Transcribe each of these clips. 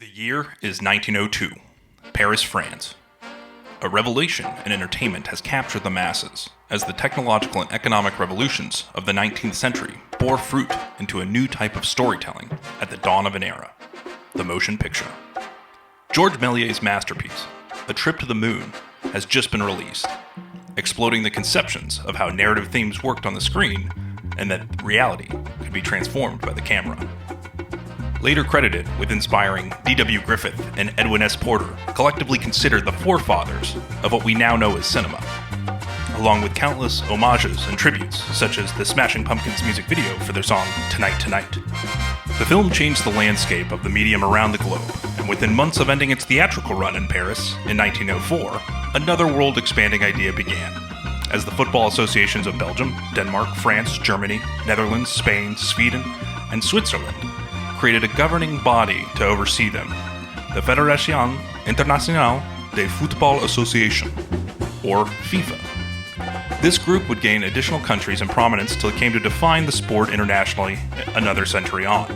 The year is 1902, Paris, France. A revelation in entertainment has captured the masses as the technological and economic revolutions of the 19th century bore fruit into a new type of storytelling at the dawn of an era, the motion picture. George Méliès's masterpiece, A Trip to the Moon, has just been released, exploding the conceptions of how narrative themes worked on the screen and that reality could be transformed by the camera. Later credited with inspiring D.W. Griffith and Edwin S. Porter, collectively considered the forefathers of what we now know as cinema, along with countless homages and tributes, such as the Smashing Pumpkins music video for their song Tonight Tonight. The film changed the landscape of the medium around the globe, and within months of ending its theatrical run in Paris in 1904, another world-expanding idea began, as the football associations of Belgium, Denmark, France, Germany, Netherlands, Spain, Sweden, and Switzerland created a governing body to oversee them, the Fédération Internationale de Football Association, or FIFA. This group would gain additional countries and prominence till it came to define the sport internationally another century on.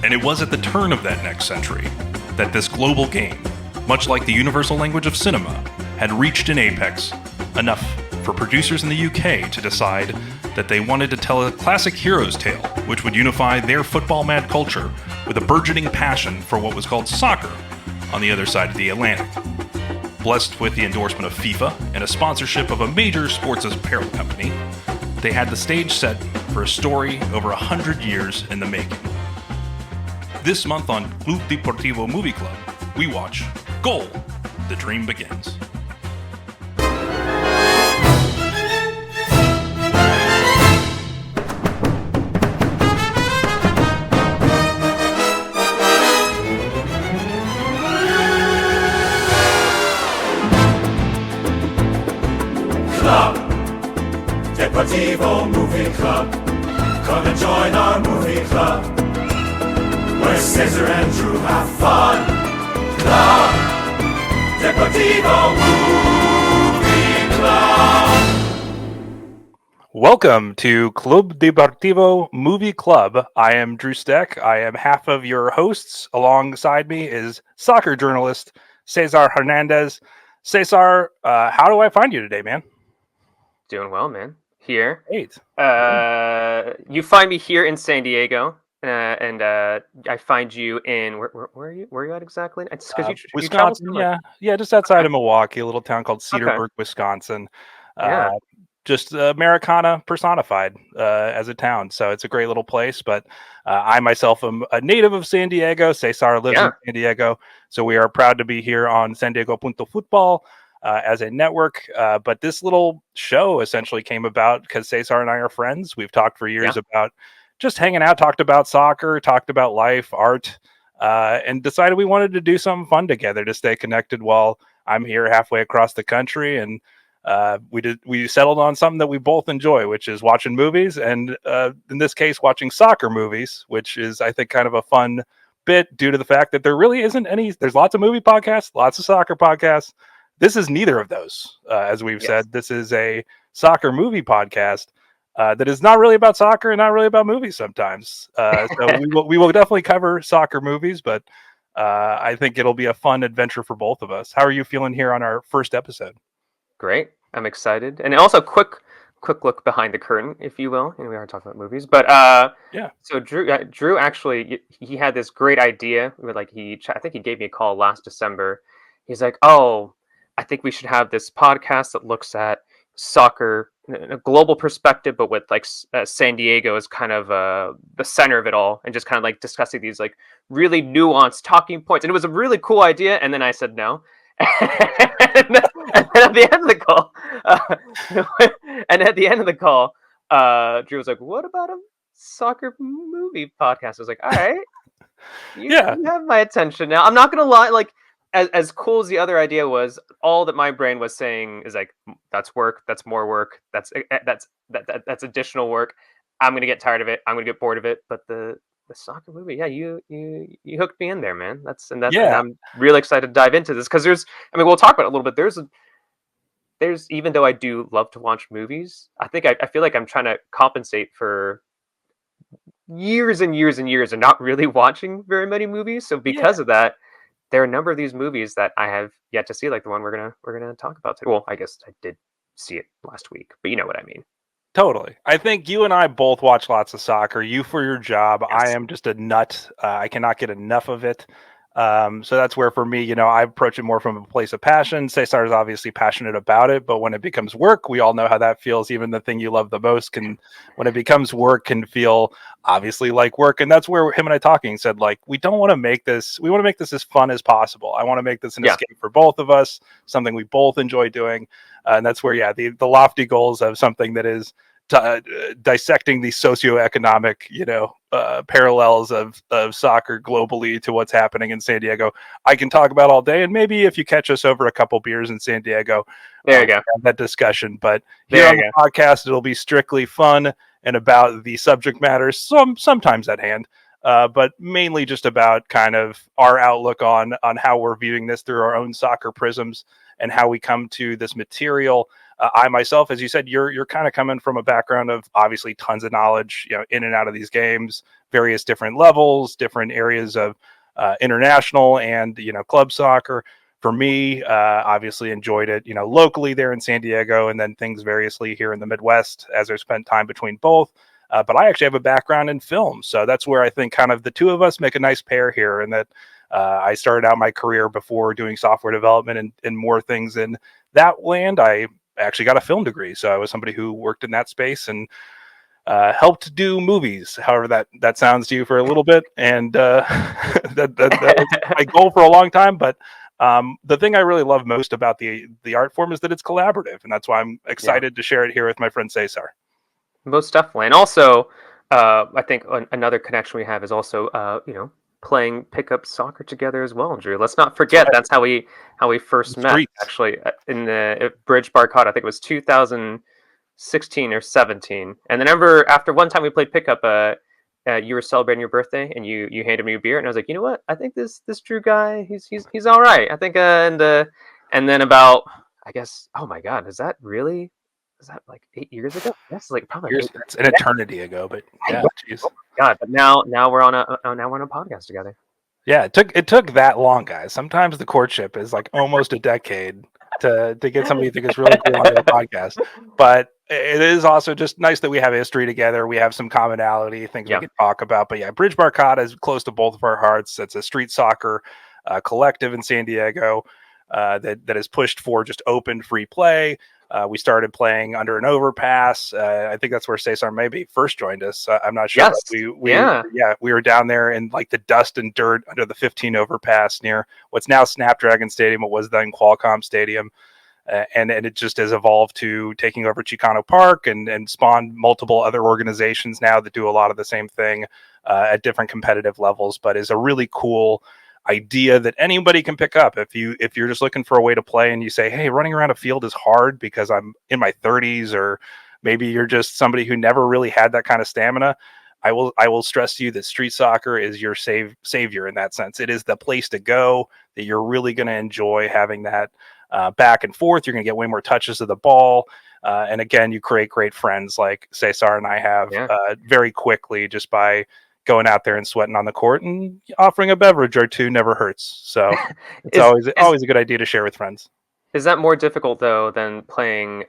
And it was at the turn of that next century that this global game, much like the universal language of cinema, had reached an apex, enough for producers in the UK to decide that they wanted to tell a classic hero's tale, which would unify their football-mad culture with a burgeoning passion for what was called soccer on the other side of the Atlantic. Blessed with the endorsement of FIFA and a sponsorship of a major sports apparel company, they had the stage set for a story over 100 years in the making. This month on Club Deportivo Movie Club, we watch Goal, The Dream Begins. Club Deportivo Movie Club. Come and join our movie club, where Cesar and Drew have fun. Club Deportivo Movie Club. Welcome to Club Deportivo Movie Club. I am Drew Steck. I am half of your hosts. Alongside me is soccer journalist Cesar Hernandez. Cesar, how do I find you today, man? Doing well, man. Here. Great. You find me here in San Diego, and I find you in where are you? Where are you at exactly? It's because you travel so Wisconsin, much. yeah, just outside of Milwaukee, a little town called Okay. Cedarburg, Wisconsin. Yeah. Just Americana personified as a town, so it's a great little place. But I myself am a native of San Diego. Cesar lives in San Diego, so we are proud to be here on San Diego Punto Football as a network. But this little show essentially came about because Cesar and I are friends. We've talked for years about just hanging out, talked about soccer, talked about life, art, and decided we wanted to do something fun together to stay connected while I'm here halfway across the country. And we settled on something that we both enjoy, which is watching movies, and in this case, watching soccer movies, which is, I think, kind of a fun bit due to the fact that there really isn't any. There's lots of movie podcasts, lots of soccer podcasts. This is neither of those, as we've said. This is a soccer movie podcast that is not really about soccer and not really about movies sometimes. So we will definitely cover soccer movies, but I think it'll be a fun adventure for both of us. How are you feeling here on our first episode? Great. I'm excited, and also quick look behind the curtain, if you will. And we are talking about movies, but So Drew actually he had this great idea. I think he gave me a call last December. He's like, "Oh, I think we should have this podcast that looks at soccer in a global perspective, but with San Diego as kind of the center of it all, and just kind of like discussing these like really nuanced talking points." And it was a really cool idea. And then I said no. And then at the end of the call, Drew was like, "What about a soccer movie podcast?" I was like, "All right, you have my attention now." I'm not gonna lie, like as cool as the other idea was, all that my brain was saying is like, "That's work. That's more work. That's additional work. I'm gonna get tired of it. I'm gonna get bored of it." But the soccer movie, you hooked me in there, man. And I'm really excited to dive into this because we'll talk about it a little bit. There's even though I do love to watch movies, I feel like I'm trying to compensate for years and years and years of not really watching very many movies. So because of that, there are a number of these movies that I have yet to see, like the one we're gonna talk about today. Well, I guess I did see it last week, but you know what I mean. Totally. I think you and I both watch lots of soccer. You for your job. I Yes. am just a nut. I cannot get enough of it. So that's where, for me, I approach it more from a place of passion. Cesar is obviously passionate about it, but when it becomes work, we all know how that feels. Even the thing you love the most when it becomes work, can feel obviously like work. And that's where him and I talking said, like, we don't want to make this. We want to make this as fun as possible. I want to make this an Yeah. escape for both of us, something we both enjoy doing. And that's where, the lofty goals of something that is dissecting the socioeconomic, parallels of soccer globally to what's happening in San Diego. I can talk about all day, and maybe if you catch us over a couple beers in San Diego, There you go. have that discussion. But here There on you the go. podcast, it'll be strictly fun and about the subject matter, sometimes at hand. But mainly just about kind of our outlook on how we're viewing this through our own soccer prisms and how we come to this material. I myself, as you said, you're kind of coming from a background of obviously tons of knowledge, in and out of these games, various different levels, different areas of international and club soccer. For me, obviously enjoyed it, locally there in San Diego, and then things variously here in the Midwest as I spent time between both. But I actually have a background in film, so that's where I think kind of the two of us make a nice pair here, and that I started out my career before doing software development and more things in that land. I actually got a film degree, so I was somebody who worked in that space and helped do movies. However, that sounds to you for a little bit, and that was my goal for a long time. But the thing I really love most about the art form is that it's collaborative, and that's why I'm Yeah. excited to share it here with my friend Cesar. Most definitely. And also, I think another connection we have is also, playing pickup soccer together as well, Drew. Let's not That's forget right. that's how we The first met. streets. Actually, in the Bridge Barcott. I think it was 2016 or 17. And then remember, after one time we played pickup, you were celebrating your birthday, and you handed me a beer, and I was like, you know what? I think this Drew guy, he's all right. I think, and then about, I guess, oh my God, is that like 8 years ago? That's like probably like Here's 8 years. It's an eternity ago, but yeah, Oh jeez. my God! But now we're on a podcast together. Yeah, it took that long, guys. Sometimes the courtship is like almost a decade to get somebody you think is really cool onto the podcast. But it is also just nice that we have history together. We have some commonality, things we Yeah. can talk about. But yeah, Bridge Barcata is close to both of our hearts. It's a street soccer collective in San Diego that has pushed for just open free play. We started playing under an overpass. I think that's where Cesar maybe first joined us. I'm not sure, but Yes. Yeah. we were down there in like the dust and dirt under the 15 overpass near what's now Snapdragon Stadium. It was then Qualcomm Stadium, and it just has evolved to taking over Chicano Park and spawned multiple other organizations now that do a lot of the same thing at different competitive levels. But is a really cool idea that anybody can pick up if you're just looking for a way to play and you say, hey, running around a field is hard because I'm in my 30s, or maybe you're just somebody who never really had that kind of stamina. I will stress to you that street soccer is your savior in that sense. It is the place to go, that you're really going to enjoy having that back and forth. You're going to get way more touches of the ball. And again, you create great friends like Cesar and I have Yeah. very quickly, just by going out there and sweating on the court, and offering a beverage or two never hurts. So it's Is is always a good idea to share with friends. is that more difficult though than playing,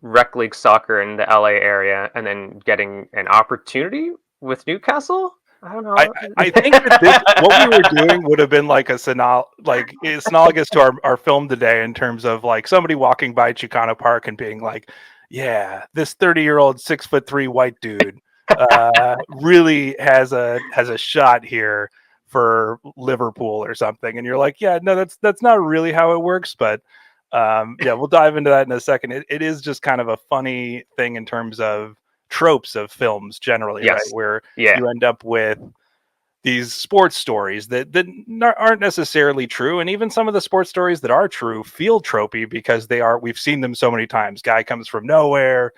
rec league soccer in the LA area and then getting an opportunity with Newcastle? I don't I, know. I think that what we were doing would have been like it's analogous to our film today, in terms of like somebody walking by Chicano Park and being like, yeah, this 30-year-old 6'3" white dude really has a shot here for Liverpool or something. And you're like, yeah, no, that's not really how it works. But yeah, we'll dive into that in a second. It is just kind of a funny thing in terms of tropes of films generally, right? Yes. Where Yeah. you end up with these sports stories that aren't necessarily true, and even some of the sports stories that are true feel tropey because we've seen them so many times. Guy comes from nowhere,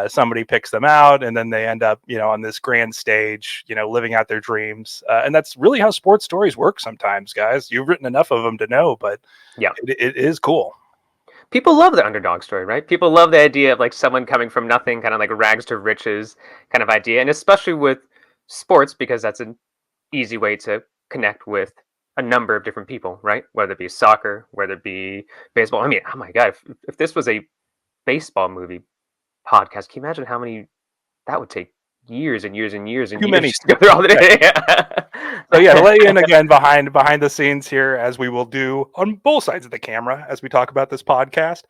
somebody picks them out, and then they end up on this grand stage, living out their dreams. And that's really how sports stories work sometimes, guys. You've written enough of them to know, but Yeah. it is cool. people love the underdog story, right? People love the idea of like someone coming from nothing, kind of like rags to riches kind of idea, and especially with sports because that's an easy way to connect with a number of different people, right? Whether it be soccer, whether it be baseball. I mean, oh my god, if this was a baseball movie podcast, can you imagine how many that would take years and years and years and Too years many. just to go through all the day. So yeah, to let you in again behind the scenes here, as we will do on both sides of the camera as we talk about this podcast.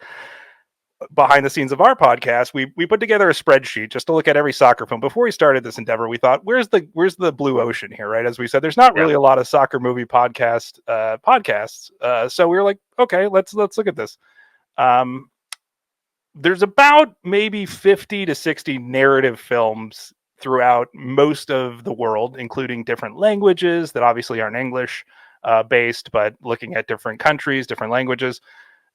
Behind the scenes of our podcast, we put together a spreadsheet just to look at every soccer film. Before we started this endeavor, we thought, where's the blue ocean here, right? As we said, there's not Yeah. really a lot of soccer movie podcasts. So we were like, okay, let's look at this. There's about maybe 50 to 60 narrative films throughout most of the world, including different languages that obviously aren't English based, but looking at different countries, different languages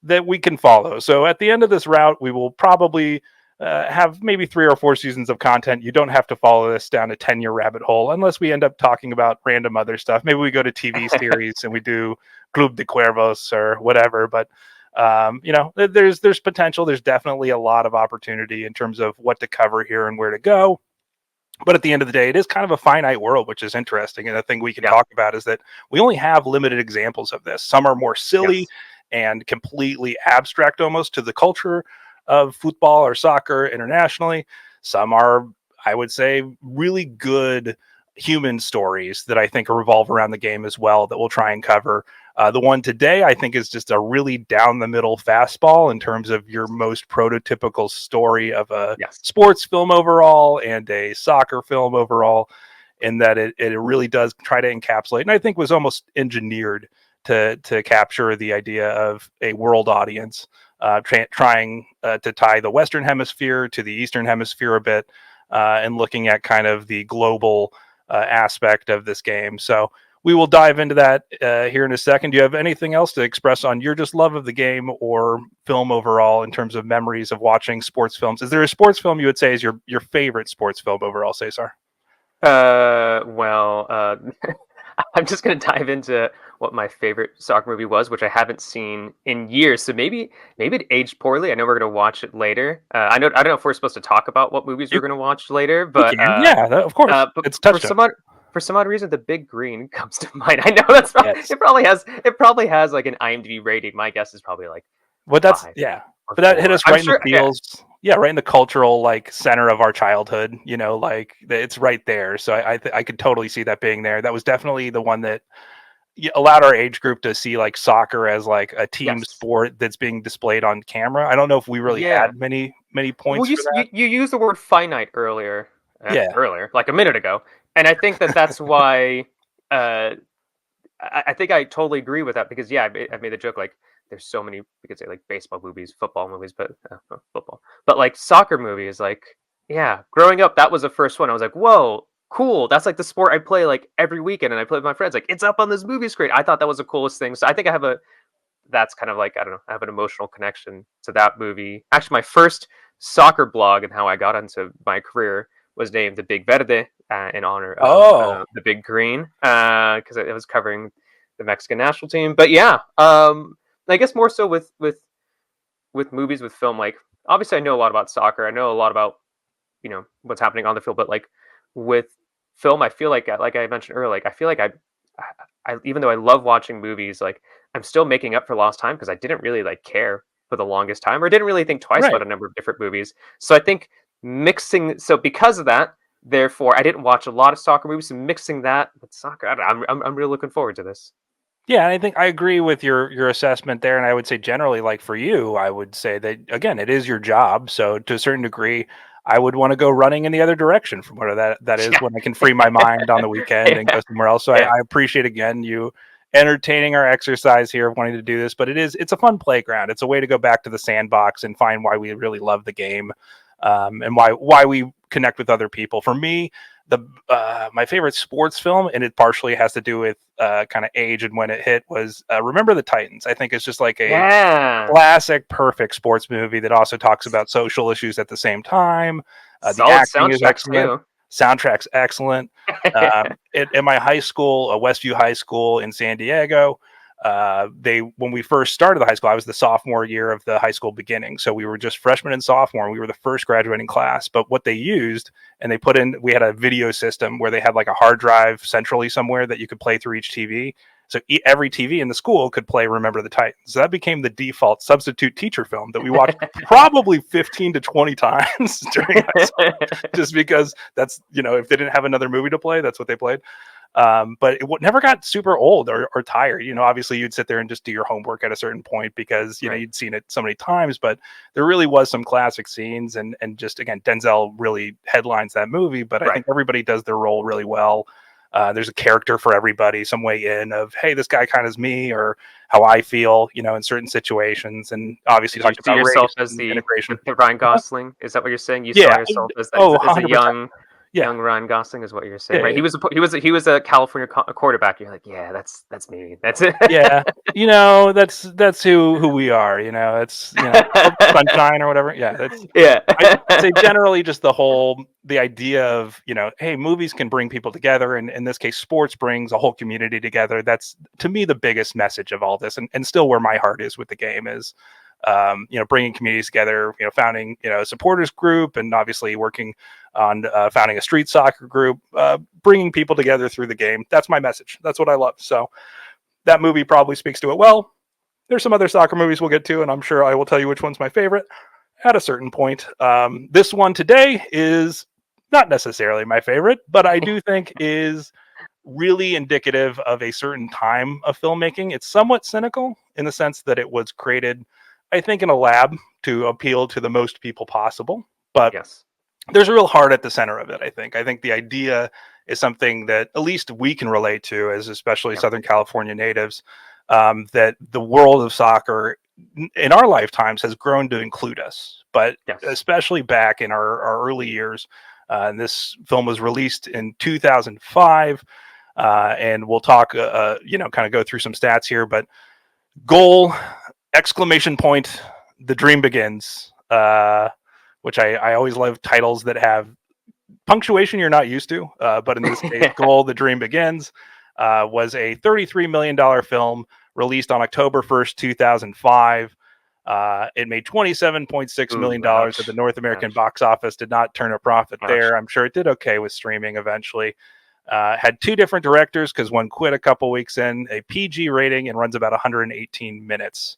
that we can follow. So at the end of this route, we will probably have maybe 3 or 4 seasons of content. You don't have to follow this down a 10-year rabbit hole unless we end up talking about random other stuff. Maybe we go to TV series and we do Club de Cuervos or whatever. But there's potential. There's definitely a lot of opportunity in terms of what to cover here and where to go. But at the end of the day, it is kind of a finite world, which is interesting. And the thing we can talk about is that we only have limited examples of this. Some are more silly and completely abstract almost to the culture of football or soccer internationally. Some are, I would say, really good human stories that I think revolve around the game as well that we'll try and cover. The one today, I think, is just a really down the middle fastball in terms of your most prototypical story of a sports film overall and a soccer film overall, in that it really does try to encapsulate, and I think was almost engineered to capture the idea of a world audience, trying to tie the Western Hemisphere to the Eastern Hemisphere a bit, and looking at kind of the global aspect of this game. So we will dive into that here in a second. Do you have anything else to express on your just love of the game or film overall in terms of memories of watching sports films? Is there a sports film you would say is your favorite sports film overall, Cesar? I'm just going to dive into what my favorite soccer movie was, which I haven't seen in years. So maybe it aged poorly. I know we're going to watch it later. I don't know if we're supposed to talk about what movies we're going to watch later, but of course, but it's touchdown. For some odd reason, The Big Green comes to mind. I know that's it probably has like an IMDb rating. My guess is probably like but that hit us right in the feels. Yeah, right in the cultural like center of our childhood. Like it's right there. So I could totally see that being there. That was definitely the one that allowed our age group to see like soccer as like a team sport that's being displayed on camera. I don't know if we really had many points for that. You used the word finite earlier. Earlier, like a minute ago, and I think that's why. I think I totally agree with that because I made the joke like there's so many we could say like baseball movies, football movies, but football, but like soccer movies, like growing up that was the first one. I was like, whoa, cool! That's like the sport I play like every weekend, and I play with my friends. Like it's up on this movie screen. I thought that was the coolest thing. So I think that's kind of like I don't know. I have an emotional connection to that movie. Actually, my first soccer blog and how I got into my career was named The Big Verde in honor of the Big Green because it was covering the Mexican national team. But I guess more so with movies, with film. Like obviously, I know a lot about soccer. I know a lot about what's happening on the field. But like with film, I feel like I mentioned earlier, like I feel like I even though I love watching movies, like I'm still making up for lost time because I didn't really like care for the longest time or didn't really think twice about a number of different movies. So I think because of that, therefore I didn't watch a lot of soccer movies. So mixing that with soccer, I'm really looking forward to this. Yeah, and I think I agree with your assessment there, and I would say generally, like for you, I would say that again, it is your job. So to a certain degree, I would want to go running in the other direction from where that is when I can free my mind on the weekend and go somewhere else. So I appreciate again you entertaining our exercise here of wanting to do this, but it's a fun playground. It's a way to go back to the sandbox and find why we really love the game, and why we connect with other people. For me, my favorite sports film, and it partially has to do with kind of age and when it hit, was Remember the Titans. I think it's just like a classic, perfect sports movie that also talks about social issues at the same time. The acting is excellent. Soundtrack's excellent. In my high school, Westview High School in San Diego, when we first started the high school, I was the sophomore year of the high school beginning. So we were just freshmen and sophomore, and we were the first graduating class. But what they used, and we had a video system where they had like a hard drive centrally somewhere that you could play through each TV. So every TV in the school could play Remember the Titans. So that became the default substitute teacher film that we watched probably 15 to 20 times during high school, just because that's, if they didn't have another movie to play, that's what they played. But it never got super old or tired. Obviously you'd sit there and just do your homework at a certain point because, you'd seen it so many times, but there really was some classic scenes and just, again, Denzel really headlines that movie, but I think everybody does their role really well. There's a character for everybody, some way in of, hey, this guy kind of is me, or how I feel, in certain situations. And obviously, did you see yourself as the Ryan Gosling? Is that what you're saying? You saw yourself as a young Ryan Gosling, is what you're saying, right? Yeah. He was a California quarterback. You're like, yeah, that's me. That's it. Yeah, that's who we are. It's sunshine or whatever. Yeah, I'd say generally just the idea of hey, movies can bring people together, and in this case, sports brings a whole community together. That's to me the biggest message of all this, and still where my heart is with the game is. Bringing communities together, founding, a supporters group, and obviously working on founding a street soccer group, bringing people together through the game. That's my message. That's what I love. So that movie probably speaks to it well. There's some other soccer movies we'll get to, and I'm sure I will tell you which one's my favorite at a certain point. This one today is not necessarily my favorite, but I do think is really indicative of a certain time of filmmaking. It's somewhat cynical in the sense that it was created, I think, in a lab to appeal to the most people possible. But there's a real heart at the center of it, I think. I think the idea is something that at least we can relate to, as especially Southern California natives, that the world of soccer in our lifetimes has grown to include us. But especially back in our early years, and this film was released in 2005, and we'll talk, kind of go through some stats here, but goal, exclamation point, the dream begins, which I always love titles that have punctuation you're not used to, but in this case, goal, the dream begins, was a $33 million film released on October 1st, 2005. It made $27.6 million at the North American box office, did not turn a profit there. I'm sure it did okay with streaming eventually. Had two different directors because one quit a couple weeks in, a PG rating, and runs about 118 minutes.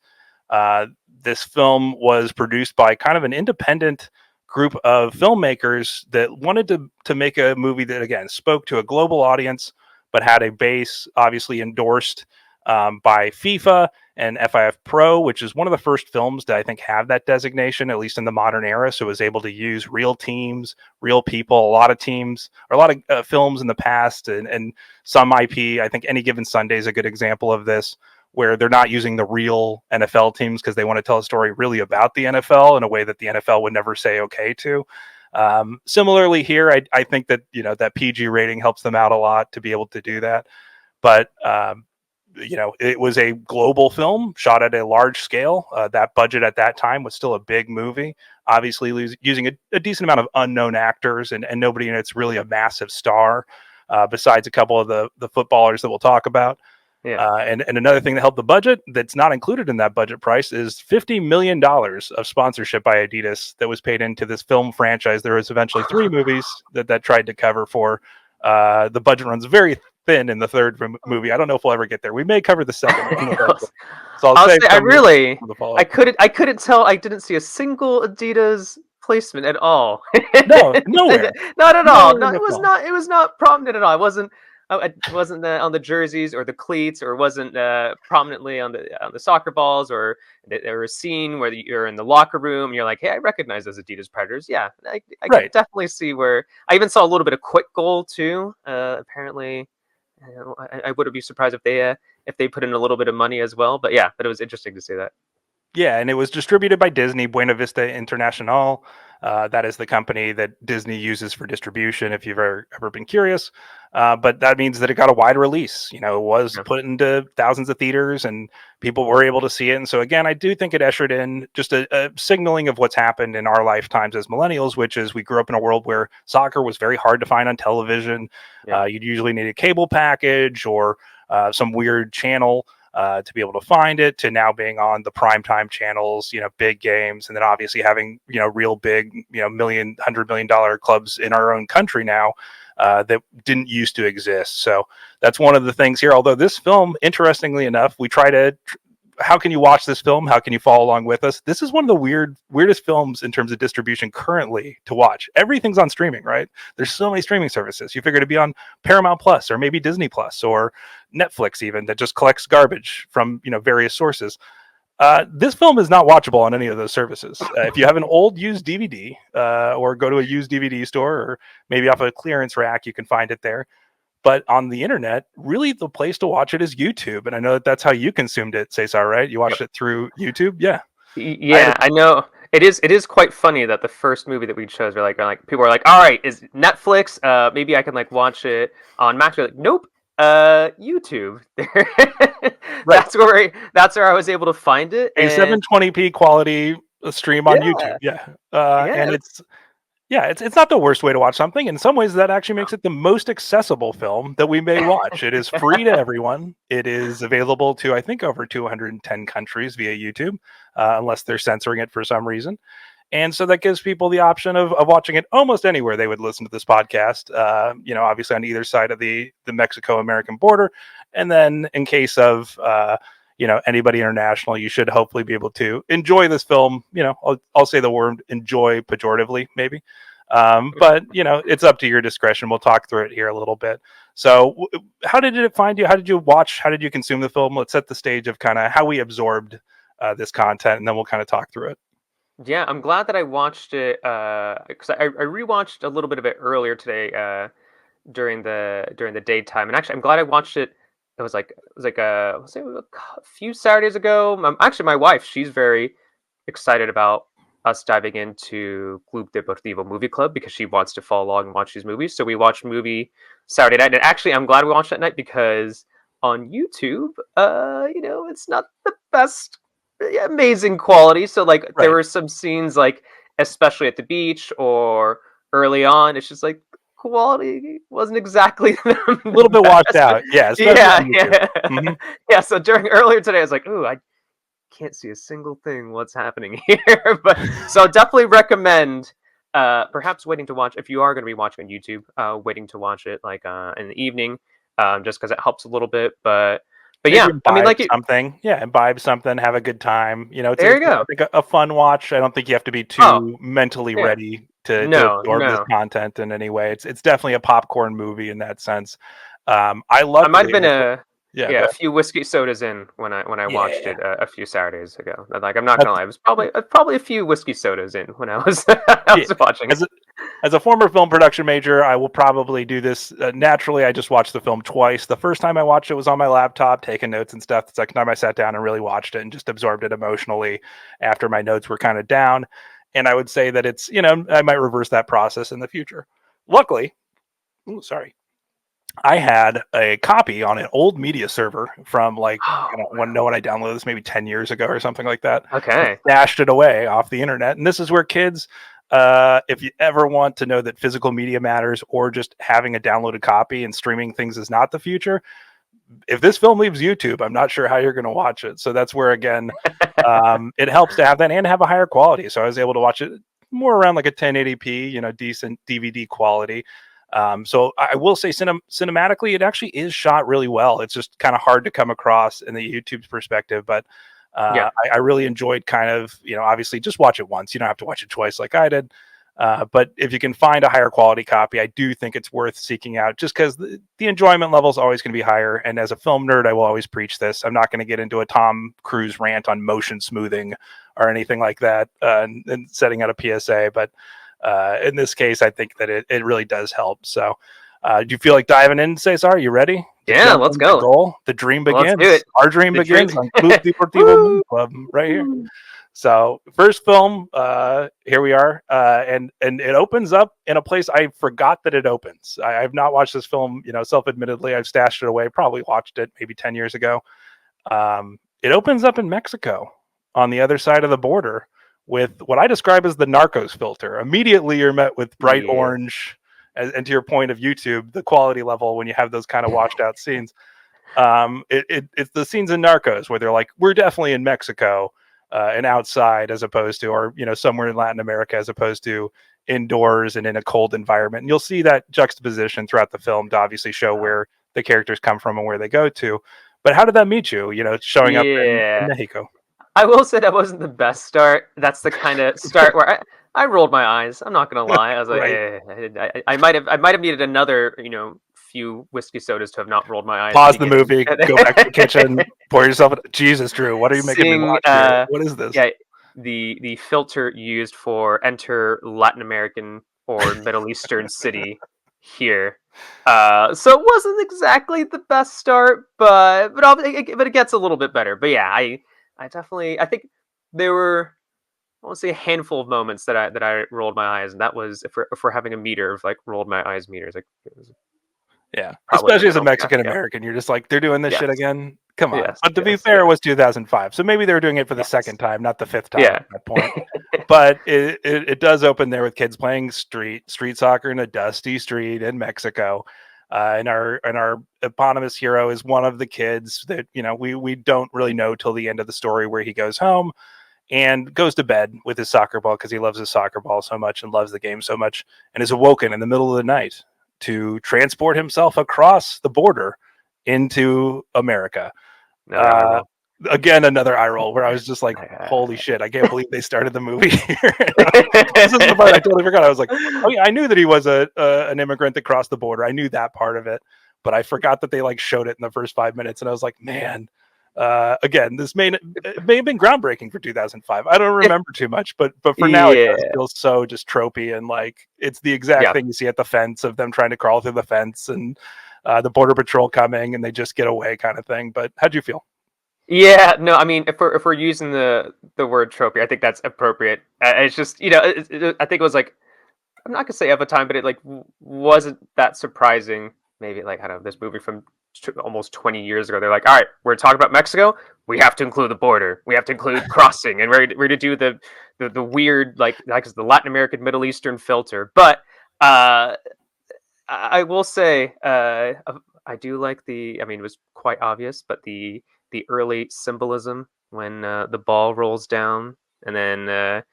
This film was produced by kind of an independent group of filmmakers that wanted to make a movie that, again, spoke to a global audience, but had a base obviously endorsed by FIFA and FIF Pro, which is one of the first films that I think have that designation, at least in the modern era. So it was able to use real teams, real people, a lot of teams, or a lot of films in the past, and some IP. I think Any Given Sunday is a good example of this, where they're not using the real NFL teams because they want to tell a story really about the NFL in a way that the NFL would never say okay to. Similarly here, I think that, that PG rating helps them out a lot to be able to do that. But, it was a global film shot at a large scale. That budget at that time was still a big movie, obviously using a decent amount of unknown actors, and nobody in it's really a massive star, besides a couple of the footballers that we'll talk about. And another thing that helped the budget that's not included in that budget price is $50 million of sponsorship by Adidas that was paid into this film franchise. There was eventually 3 movies that tried to cover for. The budget runs very thin in the third movie. I don't know if we'll ever get there. We may cover the second. So I'll say I couldn't tell. I didn't see a single Adidas placement at all. No, nowhere. Not at all. No, it was not. It was not prominent at all. It wasn't on the jerseys or the cleats, or wasn't prominently on the soccer balls, or there was a scene where you're in the locker room and you're like, hey, I recognize those Adidas Predators. Yeah, I can definitely see where. I even saw a little bit of quick goal too. Apparently, I wouldn't be surprised if they put in a little bit of money as well. But yeah, but it was interesting to see that. Yeah, and it was distributed by Disney, Buena Vista International. That is the company that Disney uses for distribution, if you've ever been curious. But that means that it got a wide release. It was put into thousands of theaters, and people were able to see it. And so, again, I do think it ushered in just a signaling of what's happened in our lifetimes as millennials, which is we grew up in a world where soccer was very hard to find on television. You'd usually need a cable package or some weird channel. to be able to find it, to now being on the primetime channels, big games, and then obviously having, real big, $100 million clubs in our own country now that didn't used to exist. So that's one of the things here. Although this film, interestingly enough, we try to how can you watch this film? How can you follow along with us? This is one of the weirdest films in terms of distribution currently to watch. Everything's on streaming, right? There's so many streaming services. You figure to be on Paramount Plus or maybe Disney Plus or Netflix even, that just collects garbage from, various sources. This film is not watchable on any of those services. If you have an old used DVD or go to a used DVD store or maybe off a clearance rack, you can find it there. But on the internet, really the place to watch it is YouTube. And I know that that's how you consumed it, Cesar, right? You watched it through YouTube? Yeah. Yeah, I know. It is quite funny that the first movie that we chose, are like people are like, all right, is Netflix? Maybe I can like watch it on Max. We're like, nope. YouTube. That's where I was able to find it. A 720p quality stream on YouTube. Yeah. And it's not the worst way to watch something. In some ways, that actually makes it the most accessible film that we may watch. It is free to everyone. It is available to, I think, over 210 countries via YouTube, unless they're censoring it for some reason. And so that gives people the option of watching it almost anywhere they would listen to this podcast, obviously on either side of the Mexico-American border. And then in case of anybody international, you should hopefully be able to enjoy this film. I'll say the word enjoy pejoratively, maybe. But it's up to your discretion. We'll talk through it here a little bit. So how did it find you? How did you watch? How did you consume the film? Let's set the stage of kind of how we absorbed this content, and then we'll kind of talk through it. Yeah, I'm glad that I watched it because I rewatched a little bit of it earlier today during the daytime, and actually I'm glad I watched it. It was like was it a few Saturdays ago. Actually, my wife, she's very excited about us diving into Club Deportivo Movie Club because she wants to follow along and watch these movies. So we watched a movie Saturday night, and actually I'm glad we watched that night because on YouTube, it's not the best, amazing quality. So like there were some scenes like especially at the beach or early on, it's just like quality wasn't exactly a little bit washed out. Yeah. Mm-hmm. Yeah. So earlier today, I was like, ooh, I can't see a single thing. What's happening here? But so definitely recommend perhaps waiting to watch if you are going to be watching on YouTube. Waiting to watch it like in the evening, just because it helps a little bit. But yeah, I mean, like something, imbibe something, have a good time. There you go. Like a fun watch. I don't think you have to be too mentally ready to absorb this content in any way. It's definitely a popcorn movie in that sense. I might have been a few whiskey sodas in when I watched it a few Saturdays ago. Like I'm not gonna lie, it was probably a few whiskey sodas in when I was watching it. As a former film production major, I will probably do this naturally. I just watched the film twice. The first time I watched it was on my laptop, taking notes and stuff. The second time I sat down and really watched it and just absorbed it emotionally after my notes were kind of down. And I would say that it's, I might reverse that process in the future. Luckily, I had a copy on an old media server from when I downloaded this maybe 10 years ago or something like that. Okay. I stashed it away off the internet. And this is where kids, if you ever want to know that physical media matters or just having a downloaded copy and streaming things is not the future, if this film leaves YouTube, I'm not sure how you're going to watch it. So that's where, again, it helps to have that and have a higher quality. So I was able to watch it more around like a 1080p, decent DVD quality. So I will say cinematically, it actually is shot really well. It's just kind of hard to come across in the YouTube's perspective, but I really enjoyed kind of, obviously just watch it once. You don't have to watch it twice like I did. But if you can find a higher quality copy, I do think it's worth seeking out just because the enjoyment level is always going to be higher. And as a film nerd, I will always preach this. I'm not going to get into a Tom Cruise rant on motion smoothing or anything like that and setting out a PSA. But in this case, I think that it really does help. So do you feel like diving in, Cesar? Are you ready? Yeah, let's go. The dream begins. Let's do it. Our dream begins on Club Deportivo Movie Club right here. So first film, here we are. And it opens up in a place I forgot that it opens. I've not watched this film, self-admittedly. I've stashed it away, probably watched it maybe 10 years ago. It opens up in Mexico on the other side of the border with what I describe as the Narcos filter. Immediately you're met with bright orange, and to your point of YouTube, the quality level when you have those kind of washed out scenes. It's the scenes in Narcos where they're like, we're definitely in Mexico and outside, as opposed to, or somewhere in Latin America, as opposed to indoors and in a cold environment. And you'll see that juxtaposition throughout the film to obviously show where the characters come from and where they go to. But how did that meet you? Showing up in Yeah. Mexico. I will say that wasn't the best start. That's the kind of start where I rolled my eyes. I'm not gonna lie. I was like, Right. I might have needed another, few whiskey sodas to have not rolled my eyes. Pause the movie, go back to the kitchen, pour yourself Jesus, Drew, what are you making me Seeing, watch here? What is this? yeah, the filter used for enter Latin American or Middle Eastern city here. So it wasn't exactly the best start, but it gets a little bit better. But yeah, I definitely I think there were, I want to say, a handful of moments that I rolled my eyes, and that was if we're having a meter of like rolled my eyes meters, like it was Yeah, probably in the especially as a middle. Mexican Yeah, American, you're just like, they're doing this yes, shit again. Come on. yes, But to be yes, fair, yes, it was 2005, so maybe they were doing it for the yes, second time, not the fifth time yeah, at that point. But it does open there with kids playing street soccer in a dusty street in Mexico. And our eponymous hero is one of the kids that we don't really know till the end of the story, where he goes home and goes to bed with his soccer ball because he loves his soccer ball so much and loves the game so much, and is awoken in the middle of the night to transport himself across the border into America. another eye Uh, roll. Again, another eye roll where I was just like, holy shit, I can't believe they started the movie here. This is the part I totally forgot. I was like, oh yeah, I knew that he was an immigrant that crossed the border. I knew that part of it, but I forgot that they like showed it in the first 5 minutes, and I was like, man. Again, this may have been groundbreaking for 2005. I don't remember too much, but for now it does Yeah, feel so just tropey, and like it's the exact yeah. thing you see at the fence of them trying to crawl through the fence and the border patrol coming and they just get away kind of thing. But how'd you feel? Yeah, no, I mean, if we're using the word trophy, I think that's appropriate. It's just, I think it was like, I'm not gonna say of a time, but it like wasn't that surprising. Maybe like, I don't know, this movie from almost 20 years ago. They're like, all right, we're talking about Mexico. We have to include the border. We have to include crossing, and we're to do the weird like the Latin American Middle Eastern filter. But I will say, I do like the. I mean, it was quite obvious, but the early symbolism when the ball rolls down, and then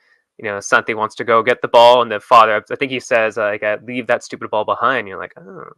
Santi wants to go get the ball, and the father, I think he says, like, "Leave that stupid ball behind." You're like, "Oh, we're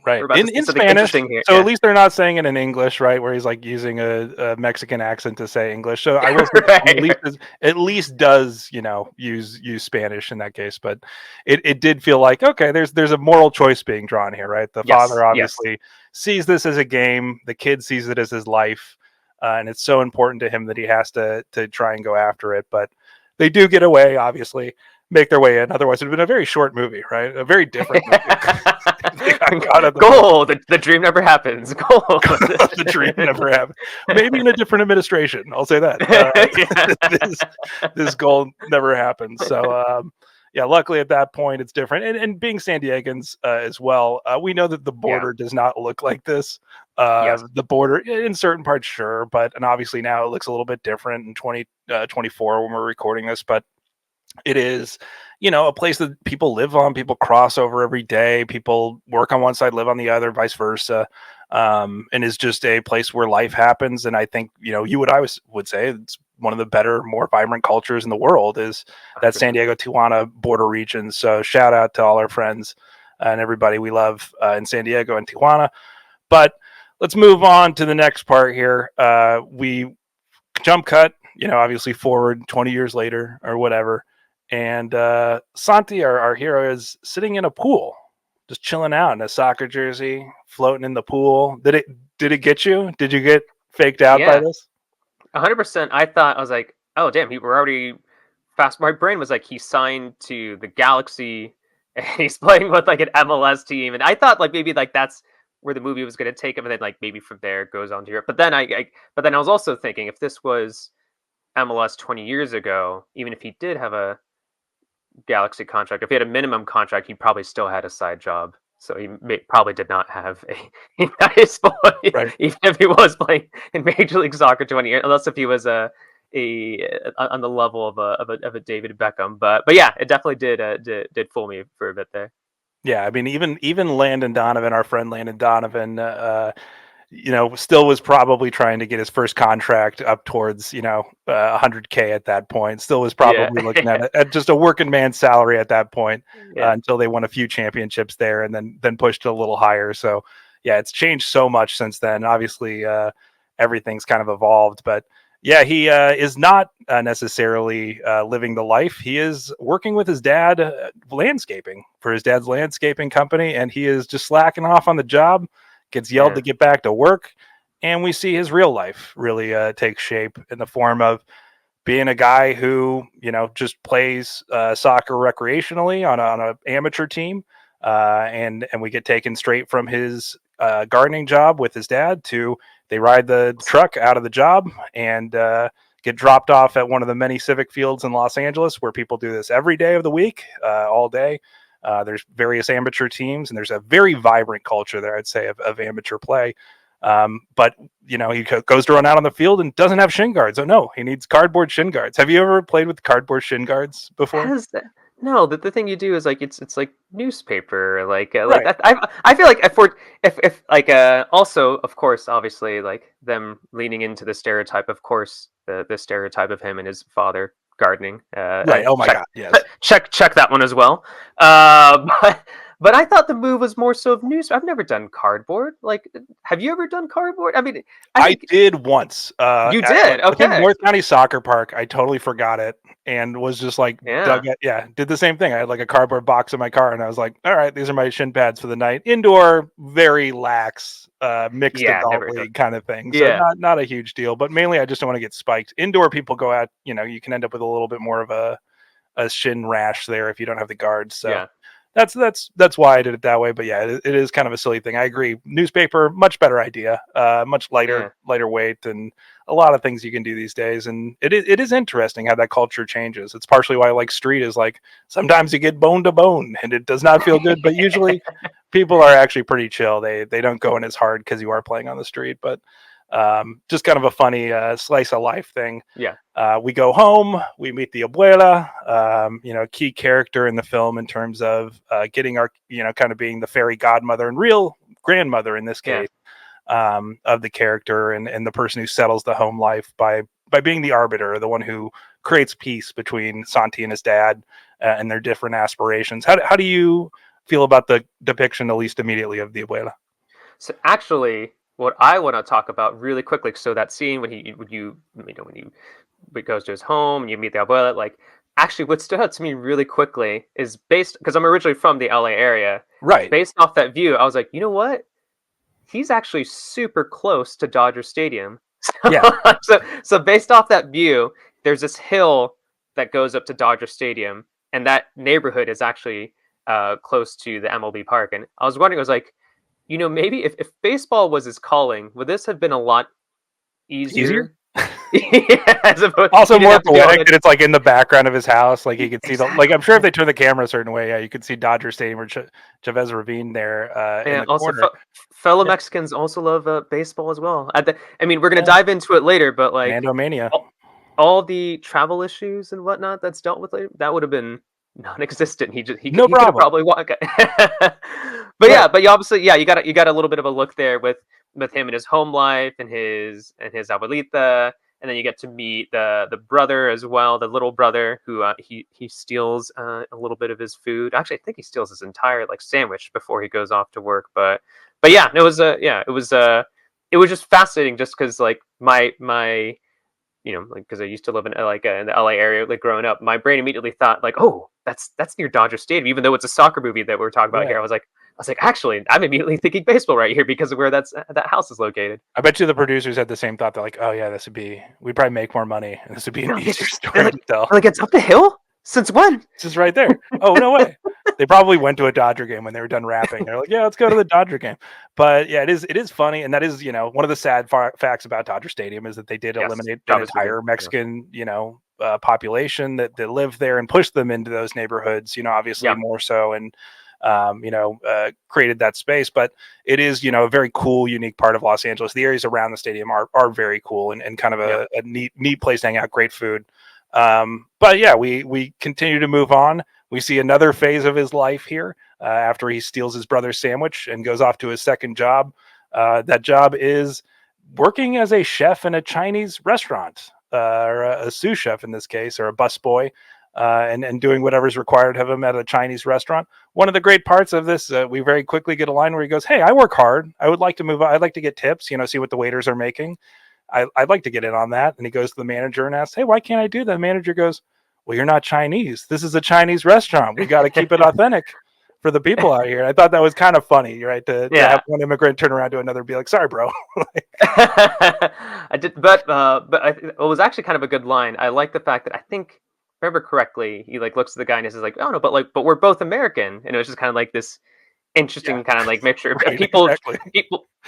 Right. about to see In something Spanish. interesting here." So at Yeah, least they're not saying it in English, right? Where he's like using a Mexican accent to say English. So I will say right, at least does, use Spanish in that case. But it did feel like, okay, there's a moral choice being drawn here, right? The yes, father yes, obviously sees this as a game, the kid sees it as his life, and it's so important to him that he has to try and go after it. But they do get away, obviously, make their way in. Otherwise, it'd have been a very short movie, right? A very different movie. They got caught at the border. goal. The dream never happens. Goal. The dream never happened. Maybe in a different administration. I'll say that. This this goal never happened. So yeah, luckily at that point it's different. And being San Diegans as well, we know that the Yeah. border does not look like this. Yes. The border in certain parts, sure, and obviously now it looks a little bit different in 2024 when we're recording this, but it is a place that people live on, people cross over every day, people work on one side, live on the other, vice versa, and is just a place where life happens. And I think would say it's one of the better, more vibrant cultures in the world is that San 100%. Diego Tijuana border region. So shout out to all our friends and everybody we love in San Diego and Tijuana. But let's move on to the next part here. We jump cut, obviously forward 20 years later or whatever. And Santi, our hero, is sitting in a pool, just chilling out in a soccer jersey, floating in the pool. Did it get you? Did you get faked out by Yeah. this? 100%. I was like, oh damn, we're already fast. My brain was like, he signed to the Galaxy, and he's playing with like an MLS team, and I thought like maybe like that's where the movie was going to take him, and then like maybe from there goes on to Europe. But then I was also thinking, if this was MLS 20 years ago, even if he did have a Galaxy contract, if he had a minimum contract, he probably still had a side job. So probably did not have a nice boy, Right. even if he was playing in Major League Soccer 20 years, unless if he was a on the level of a David Beckham. But yeah, it definitely did fool me for a bit there. Yeah, I mean, even Landon Donovan, our friend Landon Donovan, still was probably trying to get his first contract up towards, 100K at that point. Still was Yeah. probably looking at just a working man's salary at that point, Yeah. until they won a few championships there and then pushed it a little higher. So yeah, it's changed so much since then. Obviously, everything's kind of evolved, but yeah, he is not necessarily living the life. He is working with his dad, landscaping for his dad's landscaping company, and he is just slacking off on the job, gets yelled to get back to work, and we see his real life really take shape in the form of being a guy who just plays soccer recreationally on a amateur team, and we get taken straight from his gardening job with his dad to they ride the truck out of the job and get dropped off at one of the many civic fields in Los Angeles where people do this every day of the week, all day. There's various amateur teams, and there's a very vibrant culture there, I'd say, of amateur play. But he goes to run out on the field and doesn't have shin guards. Oh no, he needs cardboard shin guards. Have you ever played with cardboard shin guards before? No, the thing you do is like it's like newspaper, like Right. that. I feel like if like also of course obviously like them leaning into the stereotype, of course the stereotype of him and his father gardening. Right. Oh my check God. Yes. check that one as well. But I thought the move was more so of news. I've never done cardboard. Like, have you ever done cardboard? I mean, I I think did once. you did. I think Okay. North County Soccer Park. I totally forgot it and was just like Yeah. did the same thing. I had like a cardboard box in my car, and I was like, all right, these are my shin pads for the night. Indoor, very lax, mixed Yeah. adult Never done. league kind of thing. So Yeah. not a huge deal, but mainly I just don't want to get spiked. Indoor, people go out. You can end up with a little bit more of a shin rash there if you don't have the guards. So Yeah. that's why I did it that way. But yeah, it is kind of a silly thing. I agree. Newspaper, much better idea. Much Yeah. lighter weight, and a lot of things you can do these days. And it is interesting how that culture changes. It's partially why I like street is like sometimes you get bone to bone and it does not feel good, but usually people are actually pretty chill. They don't go in as hard because you are playing on the street, but just kind of a funny slice of life thing. Yeah. We go home, we meet the abuela, key character in the film in terms of getting our, kind of being the fairy godmother and real grandmother in this Yeah. case, of the character and the person who settles the home life by being the arbiter, the one who creates peace between Santi and his dad and their different aspirations. How do you feel about the depiction, at least immediately, of the abuela? So actually, what I want to talk about really quickly, so that scene when when he goes to his home and you meet the abuela, like actually what stood out to me really quickly is based because I'm originally from the LA area. Right. Based off that view, I was like, you know what? He's actually super close to Dodger Stadium. Yeah. So based off that view, there's this hill that goes up to Dodger Stadium, and that neighborhood is actually close to the MLB park. And I was wondering, I was like, maybe if baseball was his calling, would this have been a lot easier? Yeah, as opposed, also more poetic that it's like in the background of his house, like you could see like I'm sure if they turn the camera a certain way, yeah, you could see Dodger Stadium or Chavez Ravine there in the also corner. fellow Mexicans also love baseball as well. I mean, we're gonna dive into it later, but like Mandomania. all the travel issues and whatnot that's dealt with later, that would have been non-existent. He could have probably walked. But yeah, but you obviously you got a little bit of a look there with him and his home life and his abuelita, and then you get to meet the brother as well, the little brother who he steals a little bit of his food. Actually, I think he steals his entire like sandwich before he goes off to work. But yeah, it was it was just fascinating just because like my like because I used to live in in the LA area, like growing up, my brain immediately thought like, oh, that's near Dodger Stadium, even though it's a soccer movie that we're talking about here. I was like, actually, I'm immediately thinking baseball right here because of where that house is located. I bet you the producers had the same thought. They're like, oh yeah, we'd probably make more money, and this would be an easier story to tell. Like it's up the hill. Since when? This is right there. Oh no way. They probably went to a Dodger game when they were done rapping. They're like, yeah, let's go to the Dodger game. But yeah, it is funny, and that is one of the sad facts about Dodger Stadium is that they did eliminate an entire Mexican population that lived there and pushed them into those neighborhoods. Obviously more so and created that space. But it is a very cool, unique part of Los Angeles. The areas around the stadium are very cool and kind of a neat place to hang out. Great food. But yeah, we continue to move on. We see another phase of his life here after he steals his brother's sandwich and goes off to his second job. That job is working as a chef in a Chinese restaurant, or a sous chef in this case, or a busboy, and doing whatever's required of him at a Chinese restaurant. One of the great parts of this, we very quickly get a line where he goes, "Hey, I work hard. I would like to move. I'd like to get tips. See what the waiters are making. I'd like to get in on that." And he goes to the manager and asks, "Hey, why can't I do that?" The manager goes, "Well, you're not Chinese. This is a Chinese restaurant. We got to keep it authentic for the people out here." And I thought that was kind of funny, right? To have one immigrant turn around to another and be like, "Sorry, bro." I did, but it was actually kind of a good line. I like the fact that I think, if I remember correctly, he like looks at the guy and he says like, "Oh no, but we're both American," and it was just kind of like this interesting kind of like mixture of Right, people, exactly.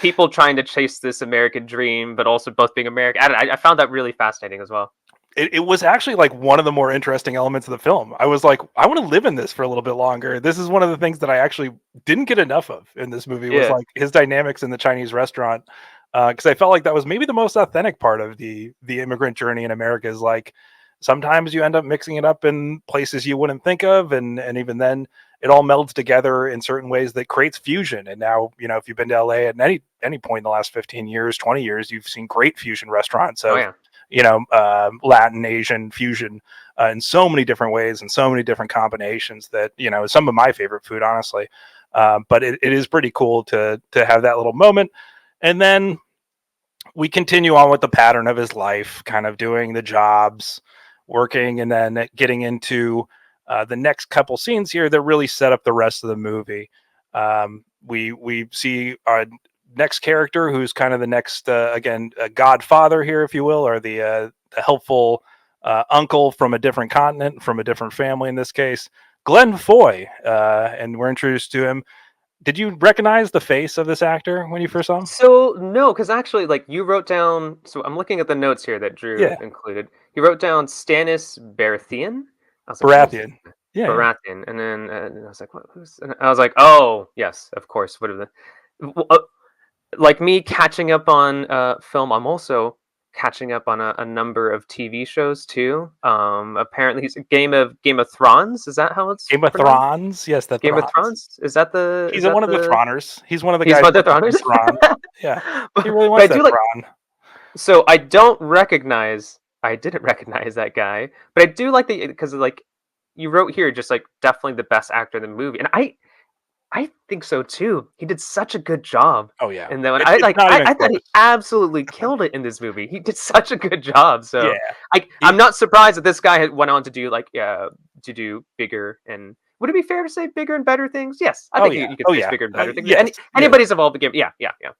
people trying to chase this American dream, but also both being American. I found that really fascinating as well. It was actually like one of the more interesting elements of the film. I was like, I want to live in this for a little bit longer. This is one of the things that I actually didn't get enough of in this movie, was Yeah. like his dynamics in the Chinese restaurant. Because I felt like that was maybe the most authentic part of the immigrant journey in America. Is like sometimes you end up mixing it up in places you wouldn't think of, and even then it all melds together in certain ways that creates fusion. And now, if you've been to LA at any point in the last 15 years, 20 years, you've seen great fusion restaurants Oh of yeah. Latin, Asian fusion in so many different ways and so many different combinations that, is some of my favorite food, honestly. But it is pretty cool to have that little moment. And then we continue on with the pattern of his life, kind of doing the jobs, working, and then getting into the next couple scenes here that really set up the rest of the movie. We see our next character, who's kind of the next, again, a godfather here, if you will, or the helpful uncle from a different continent, from a different family in this case, Glenn Foy. And we're introduced to him. Did you recognize the face of this actor when you first saw him? So no, because actually, like you wrote down. So I'm looking at the notes here that Drew Yeah, included. He wrote down Stannis Baratheon. I was like, who's Baratheon. Yeah, yeah. Baratheon? And I was like, what? Who's? And I was like, oh yes, of course. What are the? Like me catching up on film, I'm also catching up on a number of TV shows too. Apparently, he's Game of Thrones. Is that how it's Game of pronounced? Thrones. Yes, the Game of Thrones. Thrones. Is that the? He's Is that one of the the? Throners. He's one of the He's guys one of the working Throners. for Thrawn. Yeah, he really But I wants that do like. Thrawn. So I don't recognize. I didn't recognize that guy, but I do like the because like you wrote here, just like definitely the best actor in the movie, and I think so too. He did such a good job. Oh yeah, And then when it's not even I thought he close. absolutely killed it in this movie. He did such a good job. Yeah, So I'm he, not surprised that this guy had went on to do like to do bigger and would it be fair to say bigger and better things? Yes, I oh think yeah, you could oh say it's yeah. bigger and better things. Yes, yes. Anybody's involved in the game. Yeah, yeah, yeah.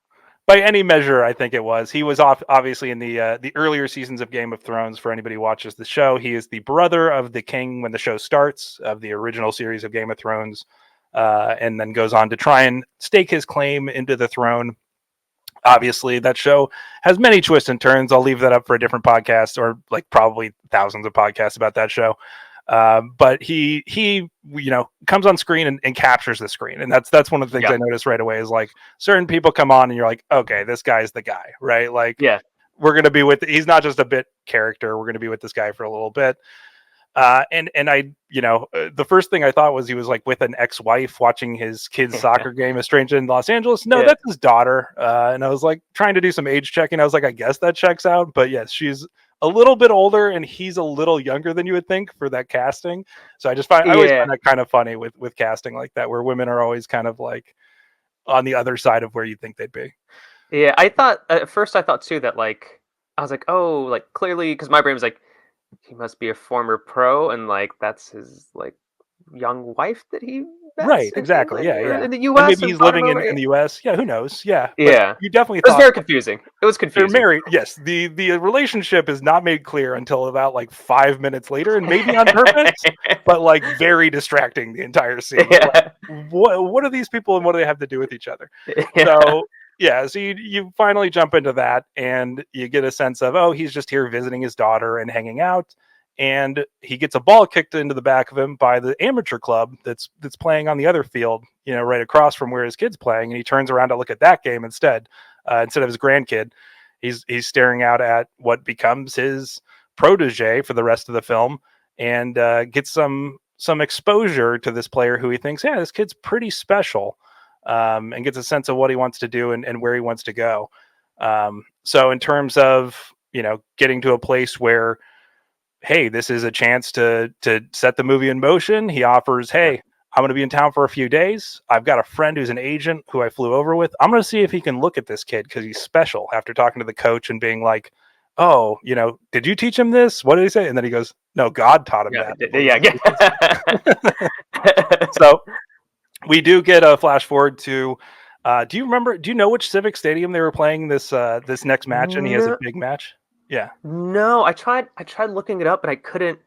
By any measure, I think it was. He was obviously in the earlier seasons of Game of Thrones. For anybody who watches the show, he is the brother of the king when the show starts, of the original series of Game of Thrones, and then goes on to try and stake his claim into the throne. Obviously, that show has many twists and turns. I'll leave that up for a different podcast, or like probably thousands of podcasts about that show. But he comes on screen and captures the screen, and that's one of the things Yeah. I noticed right away is like certain people come on and you're like, okay, this guy's the guy, right? Like, Yeah. we're gonna be with. He's not just a bit character. We're gonna be with this guy for a little bit. And I, the first thing I thought was he was like with an ex-wife watching his kid's soccer game, a stranger in Los Angeles. No, Yeah. that's his daughter. And I was like trying to do some age checking. I was like, I guess that checks out. But yes, she's a little bit older and he's a little younger than you would think for that casting. So I always Yeah. find that kind of funny with casting like that, where women are always kind of like on the other side of where you think they'd be. Yeah. I thought at first I thought too that like I was like, oh, like clearly because my brain was like he must be a former pro and like that's his like young wife that he met Right, exactly. like, Yeah, yeah. in the And US maybe and he's brought him living over. in the US. Yeah, who knows? Yeah. But Yeah. you definitely It was thought very confusing. It was they're confusing. married. Yes, the relationship is not made clear until about like 5 minutes later, and maybe on purpose, but like very distracting the entire scene. You're like, Yeah. what are these people and what do they have to do with each other? Yeah. So yeah, so you finally jump into that, and you get a sense of, oh, he's just here visiting his daughter and hanging out. And he gets a ball kicked into the back of him by the amateur club that's playing on the other field, right across from where his kid's playing. And he turns around to look at that game instead of his grandkid. He's staring out at what becomes his protege for the rest of the film, and gets some exposure to this player who he thinks, yeah, this kid's pretty special. and gets a sense of what he wants to do and where he wants to go. So in terms of, getting to a place where, hey, this is a chance to set the movie in motion, he offers, hey, I'm going to be in town for a few days. I've got a friend who's an agent who I flew over with. I'm going to see if he can look at this kid because he's special, after talking to the coach and being like, oh, did you teach him this? What did he say? And then he goes, no, God taught him that. So we do get a flash forward to, do you know which Civic Stadium they were playing this next match? And he has a big match. Yeah. No, I tried looking it up, but I couldn't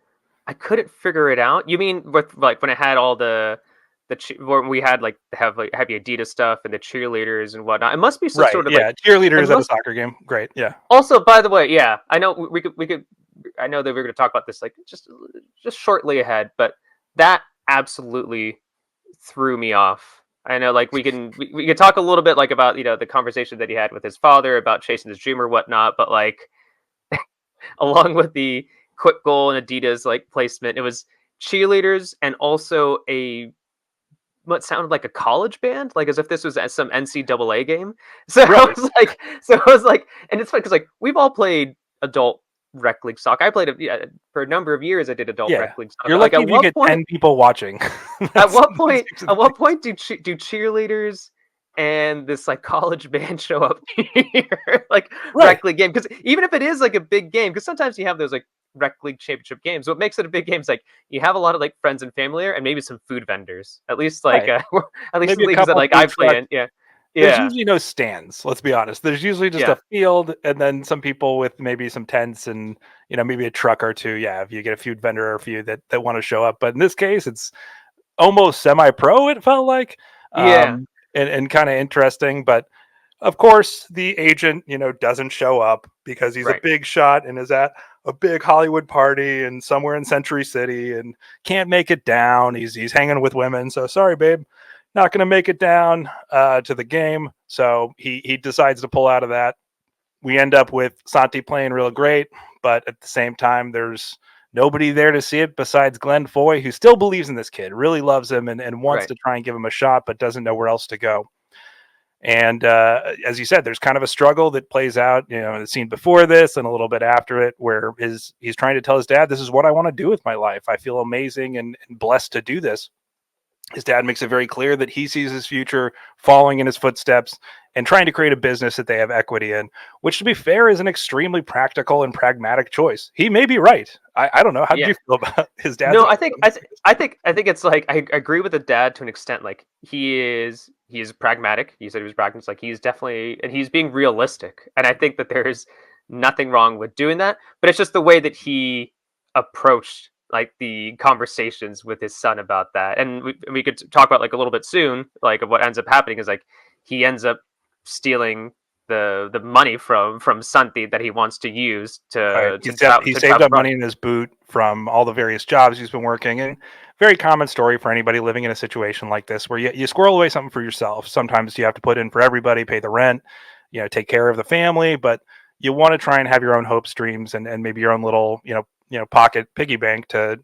figure it out. You mean with like when it had all when we had like heavy Adidas stuff and the cheerleaders and whatnot? It must be some sort of like cheerleaders at a soccer game. Great. Yeah. Also, by the way, yeah, I know we could. I know that we are going to talk about this like just shortly ahead, but that absolutely threw me off. I know, like we can talk a little bit like about the conversation that he had with his father about chasing his dream or whatnot, but like along with the quick goal and Adidas like placement, it was cheerleaders and also what sounded like a college band, like as if this was at some NCAA game. So right. I was like, and it's funny because like we've all played adult rec league soccer. I played for a number of years. I did adult rec league soccer. You're lucky if you get 10 people watching. At what point do cheerleaders and this like college band show up here, like rec league game? Because even if it is like a big game, because sometimes you have those like rec league championship games, what makes it a big game is like you have a lot of like friends and family there, and maybe some food vendors. At least like at least the leagues that like I play in. Yeah. There's usually no stands. Let's be honest. There's usually just a field, and then some people with maybe some tents, and maybe a truck or two. Yeah, if you get a food vendor or a few that want to show up. But in this case, it's almost semi-pro. It felt like, and kind of interesting. But of course, the agent, doesn't show up because he's a big shot and is at a big Hollywood party and somewhere in Century City and can't make it down. He's hanging with women. So sorry, babe. Not going to make it down to the game. So he decides to pull out of that. We end up with Santi playing real great, but at the same time, there's nobody there to see it besides Glenn Foy, who still believes in this kid, really loves him and wants to try and give him a shot, but doesn't know where else to go. And as you said, there's kind of a struggle that plays out, in the scene before this and a little bit after it, where he's trying to tell his dad, this is what I want to do with my life. I feel amazing and blessed to do this. His dad makes it very clear that he sees his future following in his footsteps and trying to create a business that they have equity in, which, to be fair, is an extremely practical and pragmatic choice. He may be right. I don't know. How did you feel about his dad? No, I think it's like I agree with the dad to an extent. Like he is pragmatic. He said he was pragmatic. It's like he's definitely, and he's being realistic. And I think that there's nothing wrong with doing that. But it's just the way that he approached like the conversations with his son about that. And we could talk about like a little bit soon, like of what ends up happening is like he ends up stealing the money from Santi that he wants to use to he saved up money in his boot from all the various jobs he's been working. And very common story for anybody living in a situation like this, where you squirrel away something for yourself. Sometimes you have to put in for everybody, pay the rent, take care of the family, but you want to try and have your own hopes, dreams, and maybe your own little, pocket piggy bank to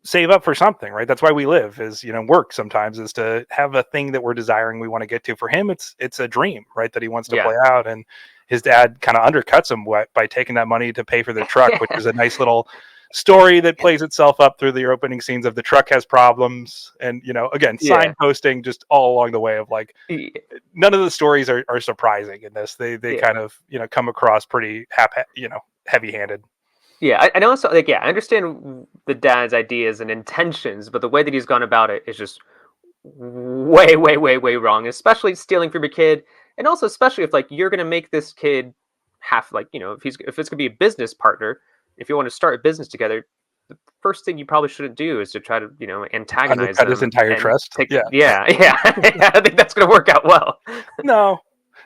save up for something, right? That's why we live, is, work sometimes is to have a thing that we're desiring, we want to get to. For him, it's a dream, right? That he wants to play out. And his dad kind of undercuts him by taking that money to pay for the truck, which is a nice little story that plays itself up through the opening scenes of the truck has problems. And, again, signposting just all along the way of like, none of the stories are surprising in this. They kind of, come across pretty heavy handed. Yeah, and also like I understand the dad's ideas and intentions, but the way that he's gone about it is just way wrong. Especially stealing from your kid, and also especially if like you're gonna make this kid have like if it's gonna be a business partner, if you want to start a business together, the first thing you probably shouldn't do is to try to antagonize him. His entire trust. Yeah. I think that's gonna work out well. No.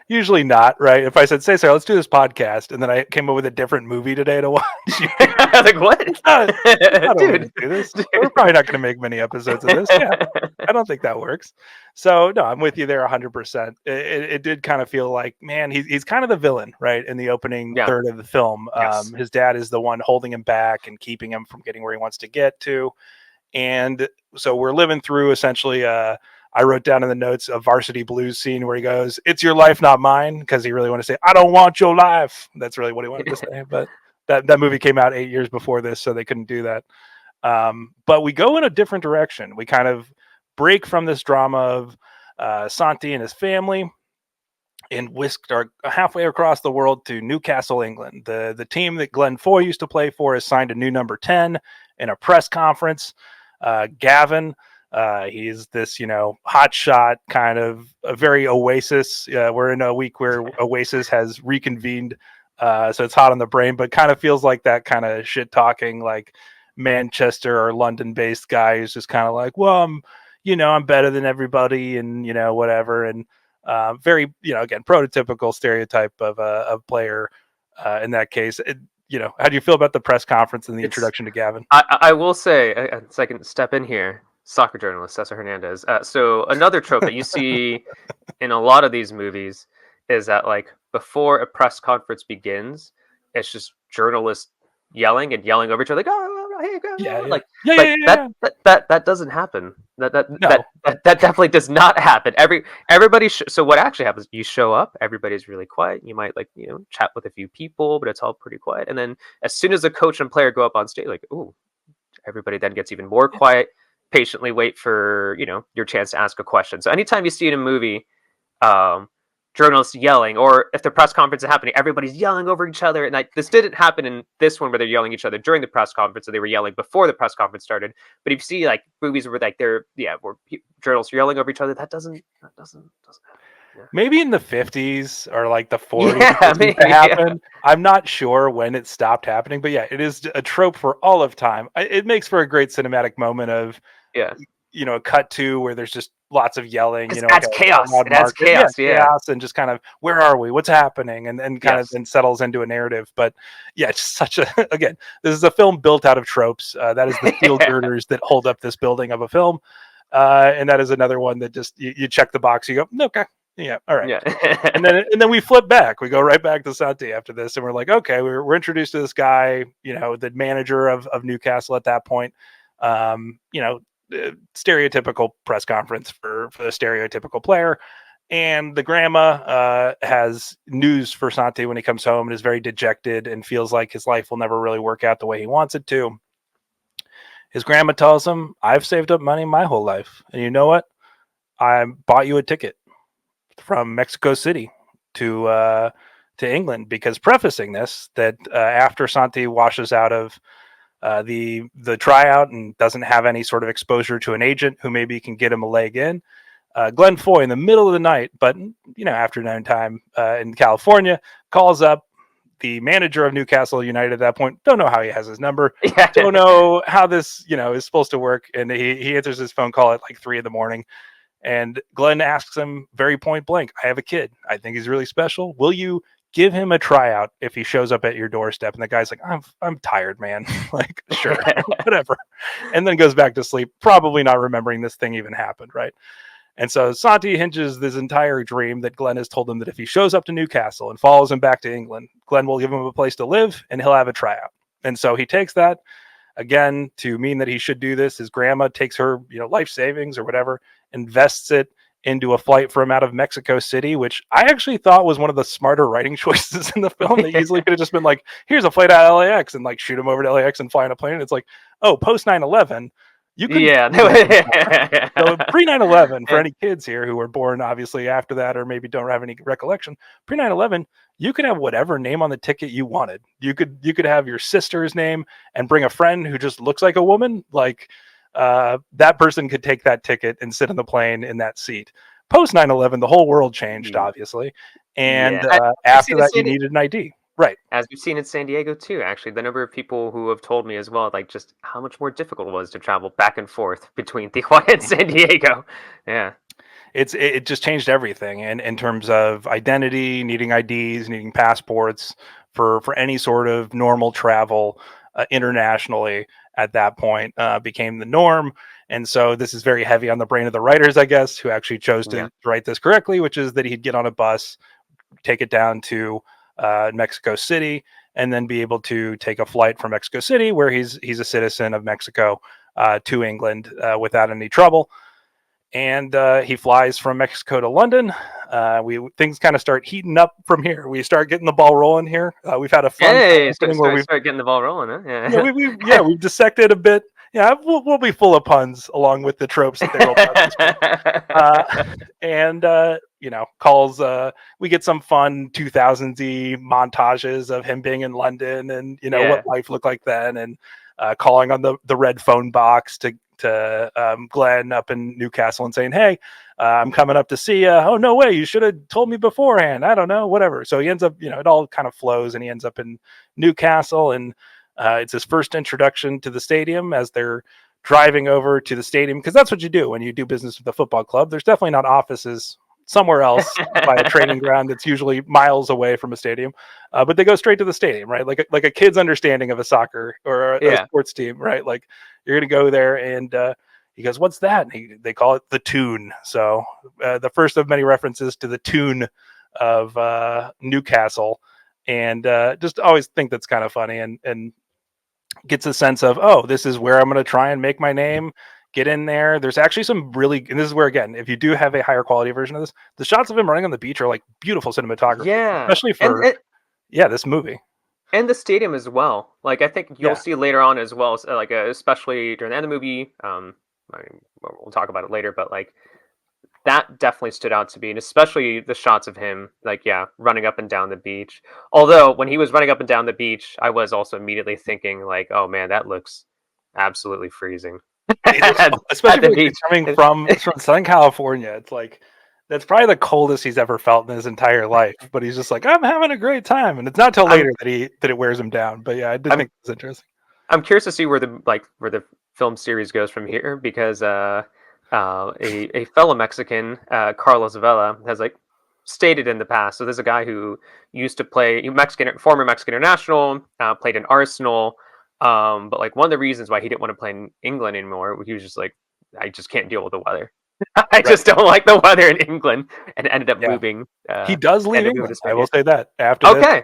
Usually not, right? If I said, Cesar, let's do this podcast, and then I came up with a different movie today to watch. I was like, what? I don't want to do this. We're probably not going to make many episodes of this. Yeah, I don't think that works. So, no, I'm with you there 100%. It did kind of feel like, man, he's kind of the villain, right? In the opening third of the film. Yes. His dad is the one holding him back and keeping him from getting where he wants to get to. And so we're living through essentially a I wrote down in the notes a Varsity Blues scene where he goes, "It's your life, not mine," because he really wanted to say, "I don't want your life." That's really what he wanted to say. But that movie came out 8 years before this, so they couldn't do that. But we go in a different direction. We kind of break from this drama of Santi and his family and whisked our halfway across the world to Newcastle, England. The team that Glenn Foy used to play for has signed a new number 10 in a press conference. Gavin, he's this, hot shot kind of a very Oasis. We're in a week where Oasis has reconvened. So it's hot on the brain, but kind of feels like that kind of shit talking, like Manchester or London based guy who's just kind of like, well, I'm better than everybody and, whatever. And, very, again, prototypical stereotype of a player in that case. How do you feel about the press conference and the introduction to Gavin? I will say, so I can step in here, soccer journalist Cesar Hernandez. So another trope that you see in a lot of these movies is that, like, before a press conference begins, it's just journalists yelling over each other, like, "Oh, hey, go!" Like that doesn't happen. That definitely does not happen. Everybody. So what actually happens? You show up, everybody's really quiet. You might chat with a few people, but it's all pretty quiet. And then as soon as the coach and player go up on stage, like, ooh, everybody then gets even more quiet. Patiently wait for your chance to ask a question. So anytime you see in a movie, journalists yelling, or if the press conference is happening, everybody's yelling over each other. And this didn't happen in this one where they're yelling at each other during the press conference, so they were yelling before the press conference started. But if you see movies where where journalists are yelling over each other, that doesn't happen. Yeah. Maybe in the 50s or like the 40s it happened. I'm not sure when it stopped happening, but yeah, it is a trope for all of time. It makes for a great cinematic moment of a cut to where there's just lots of yelling, it adds chaos. It adds chaos, chaos, and just kind of, where are we? What's happening? And kind of then settles into a narrative. But yeah, it's such again, this is a film built out of tropes. That is the steel girders that hold up this building of a film. And that is another one that just you check the box, you go, okay. Yeah, all right. Yeah. and then we flip back. We go right back to Santi after this, and we're like, okay, we're introduced to this guy, the manager of Newcastle at that point. Stereotypical press conference for the stereotypical player. And the grandma has news for Santi when he comes home and is very dejected and feels like his life will never really work out the way he wants it to. His grandma tells him, I've saved up money my whole life. And you know what? I bought you a ticket from Mexico City to England, because prefacing this, that after Santi washes out of the tryout and doesn't have any sort of exposure to an agent who maybe can get him a leg in, Glenn Foy in the middle of the night, but afternoon time in California, calls up the manager of Newcastle United at that point. Don't know how he has his number. Don't know how this is supposed to work. And he answers his phone call at like 3 a.m. And Glenn asks him very point blank, I have a kid. I think he's really special. Will you give him a tryout if he shows up at your doorstep? And the guy's like, I'm tired, man. Like, sure, whatever. And then goes back to sleep, probably not remembering this thing even happened, right? And so Santi hinges this entire dream that Glenn has told him that if he shows up to Newcastle and follows him back to England, Glenn will give him a place to live and he'll have a tryout. And so he takes that, again, to mean that he should do this. His grandma takes her, life savings or whatever, invests it into a flight for him out of Mexico City, which I actually thought was one of the smarter writing choices in the film. They easily could have just been like, here's a flight out of LAX and shoot him over to LAX and fly on a plane. And it's like, oh, post 9/11, you could. So pre 9/11, for any kids here who were born obviously after that, or maybe don't have any recollection, pre 9/11, you could have whatever name on the ticket you wanted. You could have your sister's name and bring a friend who just looks like a woman. That person could take that ticket and sit in the plane in that seat. Post 9/11, the whole world changed, obviously. And after that, you needed an ID. Right. As we've seen in San Diego, too, actually. The number of people who have told me as well, just how much more difficult it was to travel back and forth between Tijuana and San Diego. Yeah. It just changed everything in terms of identity, needing IDs, needing passports for any sort of normal travel internationally. At that point, became the norm. And so this is very heavy on the brain of the writers, I guess, who actually chose to write this correctly, which is that he'd get on a bus, take it down to Mexico City, and then be able to take a flight from Mexico City, where he's a citizen of Mexico, to England without any trouble. and he flies from Mexico to London. Things kind of start heating up from here. We start getting the ball rolling here. We've had a fun thing where we start getting the ball rolling. Huh? We've dissected a bit. Yeah, we'll be full of puns along with the tropes that they roll out and calls. We get some fun 2000s-y montages of him being in London and what life looked like then, and calling on the red phone box to Glenn up in Newcastle and saying, "Hey, I'm coming up to see you." "Oh, no way! You should have told me beforehand." I don't know, whatever. So he ends up, it all kind of flows, and he ends up in Newcastle, and it's his first introduction to the stadium as they're driving over to the stadium, because that's what you do when you do business with a football club. There's definitely not offices somewhere else by a training ground that's usually miles away from a stadium, but they go straight to the stadium, right? Like a kid's understanding of a soccer or a sports team, right? Like, you're gonna go there, and he goes, "What's that?" And they call it the Tune. So the first of many references to the Tune of Newcastle, and just always think that's kind of funny, and gets a sense of, oh, this is where I'm going to try and make my name, get in there. There's actually some really, and this is where, again, if you do have a higher quality version of this, the shots of him running on the beach are like beautiful cinematography, especially for this movie. And the stadium as well. Like, I think you'll see later on as well, like especially during the end of the movie. We'll talk about it later, but like, that definitely stood out to me, and especially the shots of him, like, running up and down the beach. Although when he was running up and down the beach, I was also immediately thinking, like, oh man, that looks absolutely freezing. Especially the beach. Coming from Southern California, it's like, that's probably the coldest he's ever felt in his entire life. But he's just like, I'm having a great time, and it's not till later that it wears him down. But yeah, I did think it was interesting. I'm curious to see where the film series goes from here, because a fellow Mexican, Carlos Vela, has stated in the past. So there's a guy who used to play former Mexican international, played in Arsenal, but like, one of the reasons why he didn't want to play in England anymore, he was just like, I just can't deal with the weather. I just don't like the weather in England, and ended up moving. He does leave England. I will say that after this.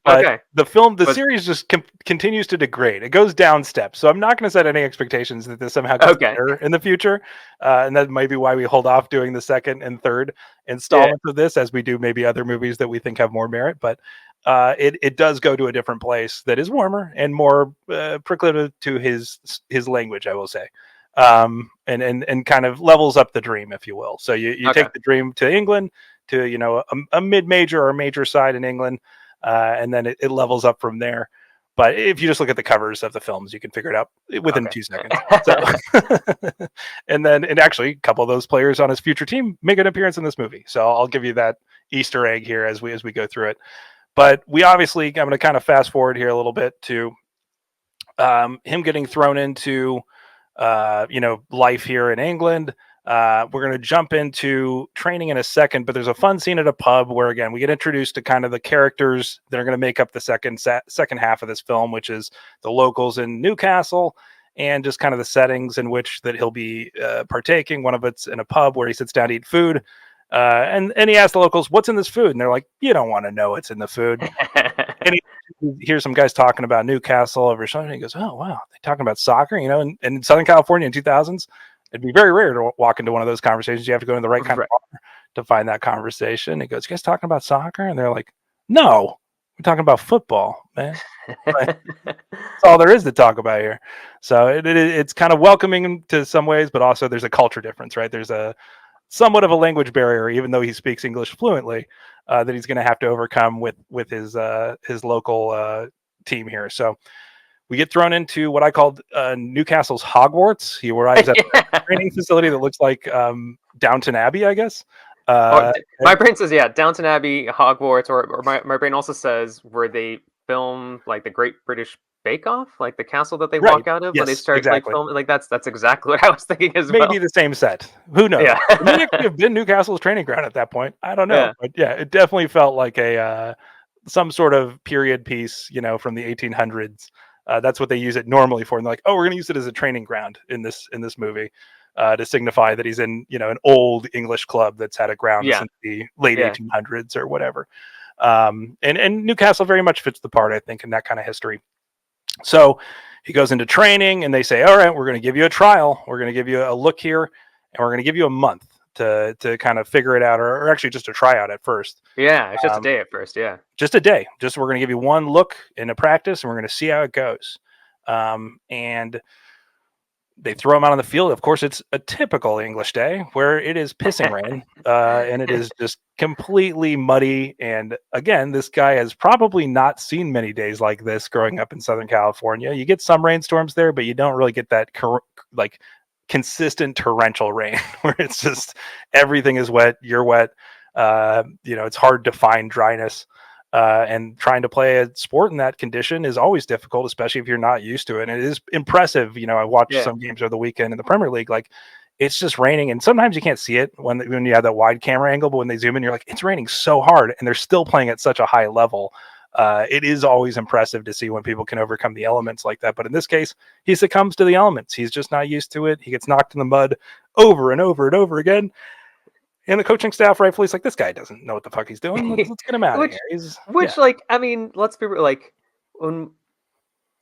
But the series just continues to degrade. It goes down steps. So I'm not going to set any expectations that this somehow gets better in the future. And that might be why we hold off doing the second and third installments of this, as we do maybe other movies that we think have more merit. But it does go to a different place that is warmer and more proclive to his language, I will say. And kind of levels up the dream, if you will. So you take the dream to England, to a mid-major or major side in England, and then it levels up from there. But if you just look at the covers of the films, you can figure it out within 2 seconds. So, and actually, a couple of those players on his future team make an appearance in this movie. So I'll give you that Easter egg here as we go through it. But we obviously, I'm going to kind of fast forward here a little bit to him getting thrown into life here in England. We're going to jump into training in a second, but there's a fun scene at a pub where, again, we get introduced to kind of the characters that are going to make up the second half of this film, which is the locals in Newcastle, and just kind of the settings in which that he'll be partaking. One of it's in a pub where he sits down to eat food. And he asks the locals, "What's in this food?" And they're like, "You don't want to know what's in the food." And he hears some guys talking about Newcastle over his shoulder, and he goes, "Oh, wow, they're talking about soccer." And in Southern California in 2000s, it'd be very rare to walk into one of those conversations. You have to go in the right kind of bar to find that conversation. He goes, "You guys talking about soccer?" And they're like, "No, we're talking about football, man." That's all there is to talk about here. So it's kind of welcoming to some ways, but also there's a culture difference, right? There's a somewhat of a language barrier, even though he speaks English fluently, that he's going to have to overcome with his local team here. So we get thrown into what I called Newcastle's Hogwarts. He arrives at a training facility that looks like Downton Abbey, I guess. My brain says, Downton Abbey, Hogwarts, or my brain also says where they film like the Great British Bake Off, like the castle that they walk out of when they start filming. Like that's exactly what I was thinking as well. Maybe the same set. Who knows? Yeah. It may actually have been Newcastle's training ground at that point. I don't know. Yeah. But yeah, it definitely felt like a some sort of period piece, from the 1800s. That's what they use it normally for. And they're like, oh, we're going to use it as a training ground in this movie to signify that he's in, an old English club that's had a ground since the late 1800s or whatever. And Newcastle very much fits the part, I think, in that kind of history. So he goes into training and they say, all right, we're going to give you a trial. We're going to give you a look here. and we're going to give you a month to kind of figure it out, or actually just to try out at first. Yeah, it's just a day at first. Yeah, just a day. Just we're going to give you one look in a practice, and we're going to see how it goes. And they throw him out on the field. Of course, it's a typical English day where it is pissing rain, and it is just completely muddy. And again, this guy has probably not seen many days like this growing up in Southern California. You get some rainstorms there, but you don't really get that like consistent torrential rain where it's just everything is wet. You're wet. It's hard to find dryness. And trying to play a sport in that condition is always difficult, especially if you're not used to it. And it is impressive. I watched some games over the weekend in the Premier League. Like, it's just raining, and sometimes you can't see it when you have that wide camera angle. But when they zoom in, you're like, it's raining so hard, and they're still playing at such a high level. It is always impressive to see when people can overcome the elements like that. But in this case, he succumbs to the elements. He's just not used to it. He gets knocked in the mud over and over and over again. And the coaching staff rightfully is like, this guy doesn't know what the fuck he's doing. Let's get him out of here. I mean, let's be like,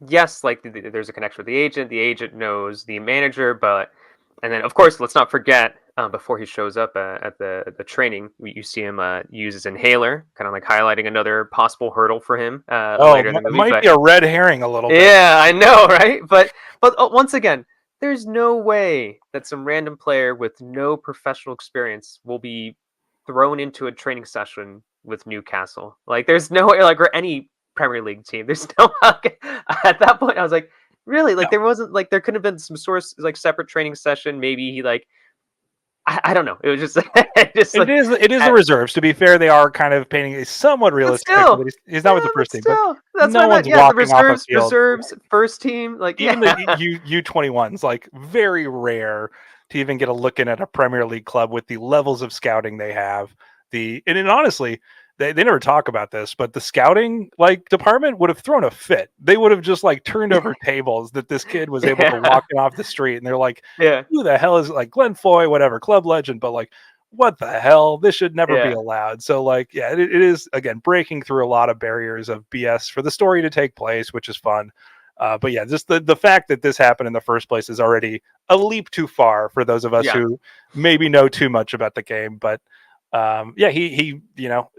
yes, like there's a connection with the agent. The agent knows the manager, and then of course, let's not forget before he shows up at the training, you see him use his inhaler, kind of like highlighting another possible hurdle for him later in the movie. It might be a red herring a little bit. Yeah, I know, right? But once again, there's no way that some random player with no professional experience will be thrown into a training session with Newcastle. Like, there's no way, like, or any Premier League team. There's no, like, at that point, I was like, really? Like, there wasn't, like, there could have been some source, like, separate training session. Maybe he, like, I don't know. It was just, it is the reserves. To be fair, they are kind of painting a somewhat realistic picture. But he's not with the first team. But that's no one's walking off a field. Reserves, first team, like even the U21s, like, very rare to even get a look in at a Premier League club with the levels of scouting they have. And honestly, they never talk about this, but the scouting department would have thrown a fit. They would have just turned over tables that this kid was able to walk in off the street, and they're like, who the hell is Glenn Foy, whatever, club legend, but what the hell? This should never be allowed. So it is, again, breaking through a lot of barriers of BS for the story to take place, which is fun. But yeah, just the fact that this happened in the first place is already a leap too far for those of us who maybe know too much about the game. But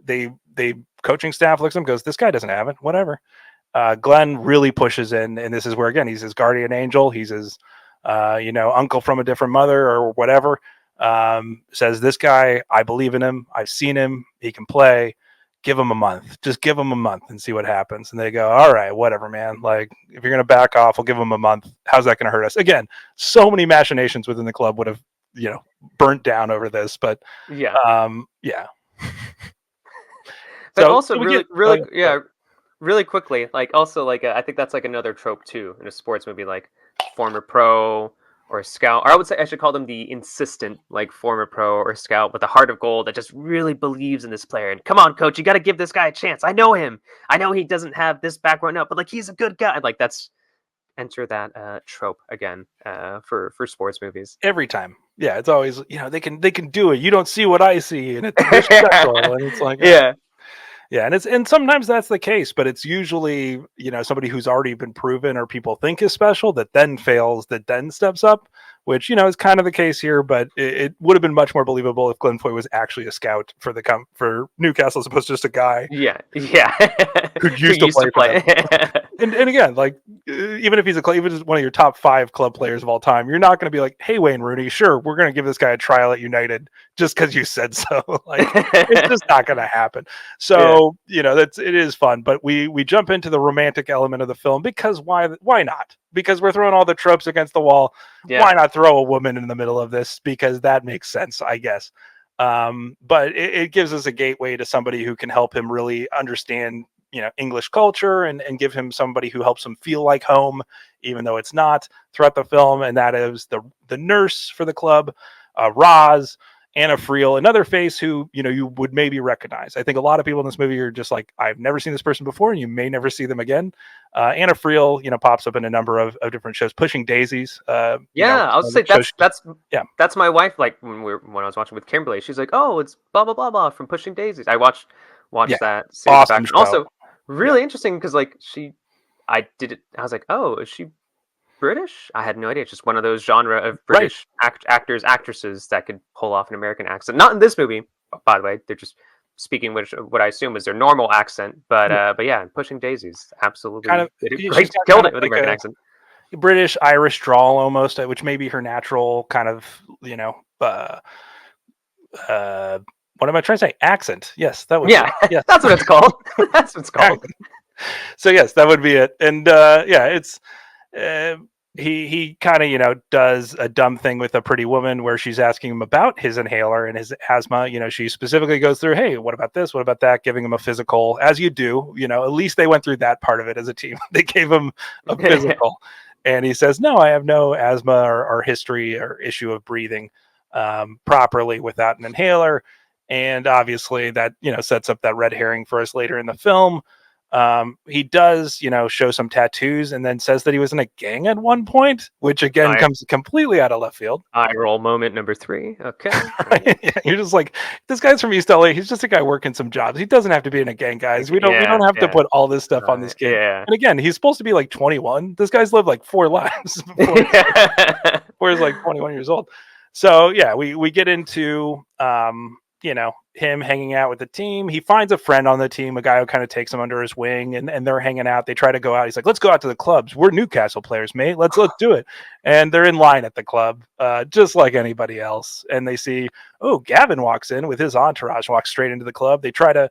they coaching staff looks at him, goes, this guy doesn't have it, whatever. Glenn really pushes in, and this is where, again, he's his guardian angel. He's his, uncle from a different mother or whatever. Says, this guy, I believe in him. I've seen him. He can play. Give him a month. Just give him a month and see what happens. And they go, all right, whatever, man. Like, if you're going to back off, we'll give him a month. How's that going to hurt us? Again, so many machinations within the club would have, burnt down over this, but yeah. But so also really quickly, I think that's another trope too in a sports movie, like former pro or scout, or I should call them the insistent, former pro or scout with a heart of gold that just really believes in this player. And come on, coach, you got to give this guy a chance. I know him. I know he doesn't have this background up, but he's a good guy. That's enter that trope again for sports movies every time. Yeah, it's always they can do it. You don't see what I see, and it's special. And it's yeah, and sometimes that's the case, but it's usually somebody who's already been proven or people think is special that then fails, that then steps up, which is kind of the case here. But it would have been much more believable if Glenn Foy was actually a scout for Newcastle as opposed to just a guy. Yeah, who used to play. and again, even if he's even just one of your top 5 club players of all time, you're not going to be like, hey, Wayne Rooney, sure, we're going to give this guy a trial at United just because you said so. It's just not going to happen. So it is fun, but we jump into the romantic element of the film because why not? Because we're throwing all the tropes against the wall. Yeah. Why not throw a woman in the middle of this? Because that makes sense, I guess. But it gives us a gateway to somebody who can help him really understand English culture and give him somebody who helps him feel like home, even though it's not, throughout the film. And that is the nurse for the club, Roz, Anna Friel, another face who you would maybe recognize. I think a lot of people in this movie are just like, I've never seen this person before, and you may never see them again. Anna Friel pops up in a number of different shows. Pushing Daisies. I was say that's my wife. When I was watching with Kimberly, she's like, oh, it's blah blah blah blah from Pushing Daisies. I watched that. Awesome show. Also really interesting because I was like, oh, is she British? I had no idea. It's just one of those genre of Right. British actors, actresses that could pull off an American accent. Not in this movie, by the way. They're just speaking what I assume is their normal accent. But yeah, Pushing Daisies, Kind absolutely, of. they did She's great, got killed kind of it with a like American a accent. British Irish drawl almost, which may be her natural kind of, uh, what am I trying to say? Accent. Yes, that would be Yeah, it. Yes. that's what it's called. That's what it's called. Accent. So yes, that would be it. And yeah, it's uh, he kind of does a dumb thing with a pretty woman where she's asking him about his inhaler and his asthma. She specifically goes through, hey, what about this? What about that? Giving him a physical, as you do. At least they went through that part of it as a team. They gave him a physical, and he says, no, I have no asthma or history or issue of breathing properly without an inhaler. And obviously that sets up that red herring for us later in the film. He does, show some tattoos and then says that he was in a gang at one point, which again comes completely out of left field. Eye roll moment number 3. Okay. Right? Yeah, you're just like, this guy's from East LA. He's just a guy working some jobs. He doesn't have to be in a gang, guys. We don't have to put all this stuff on this kid. Yeah. And again, he's supposed to be like 21. This guy's lived like 4 lives before he's like 21 years old. So yeah, we get into him hanging out with the team. He finds a friend on the team, a guy who kind of takes him under his wing, and they're hanging out. They try to go out. He's like, let's go out to the clubs. We're Newcastle players, mate. Let's do it. And they're in line at the club, just like anybody else. And they see, oh, Gavin walks in with his entourage, walks straight into the club. They try to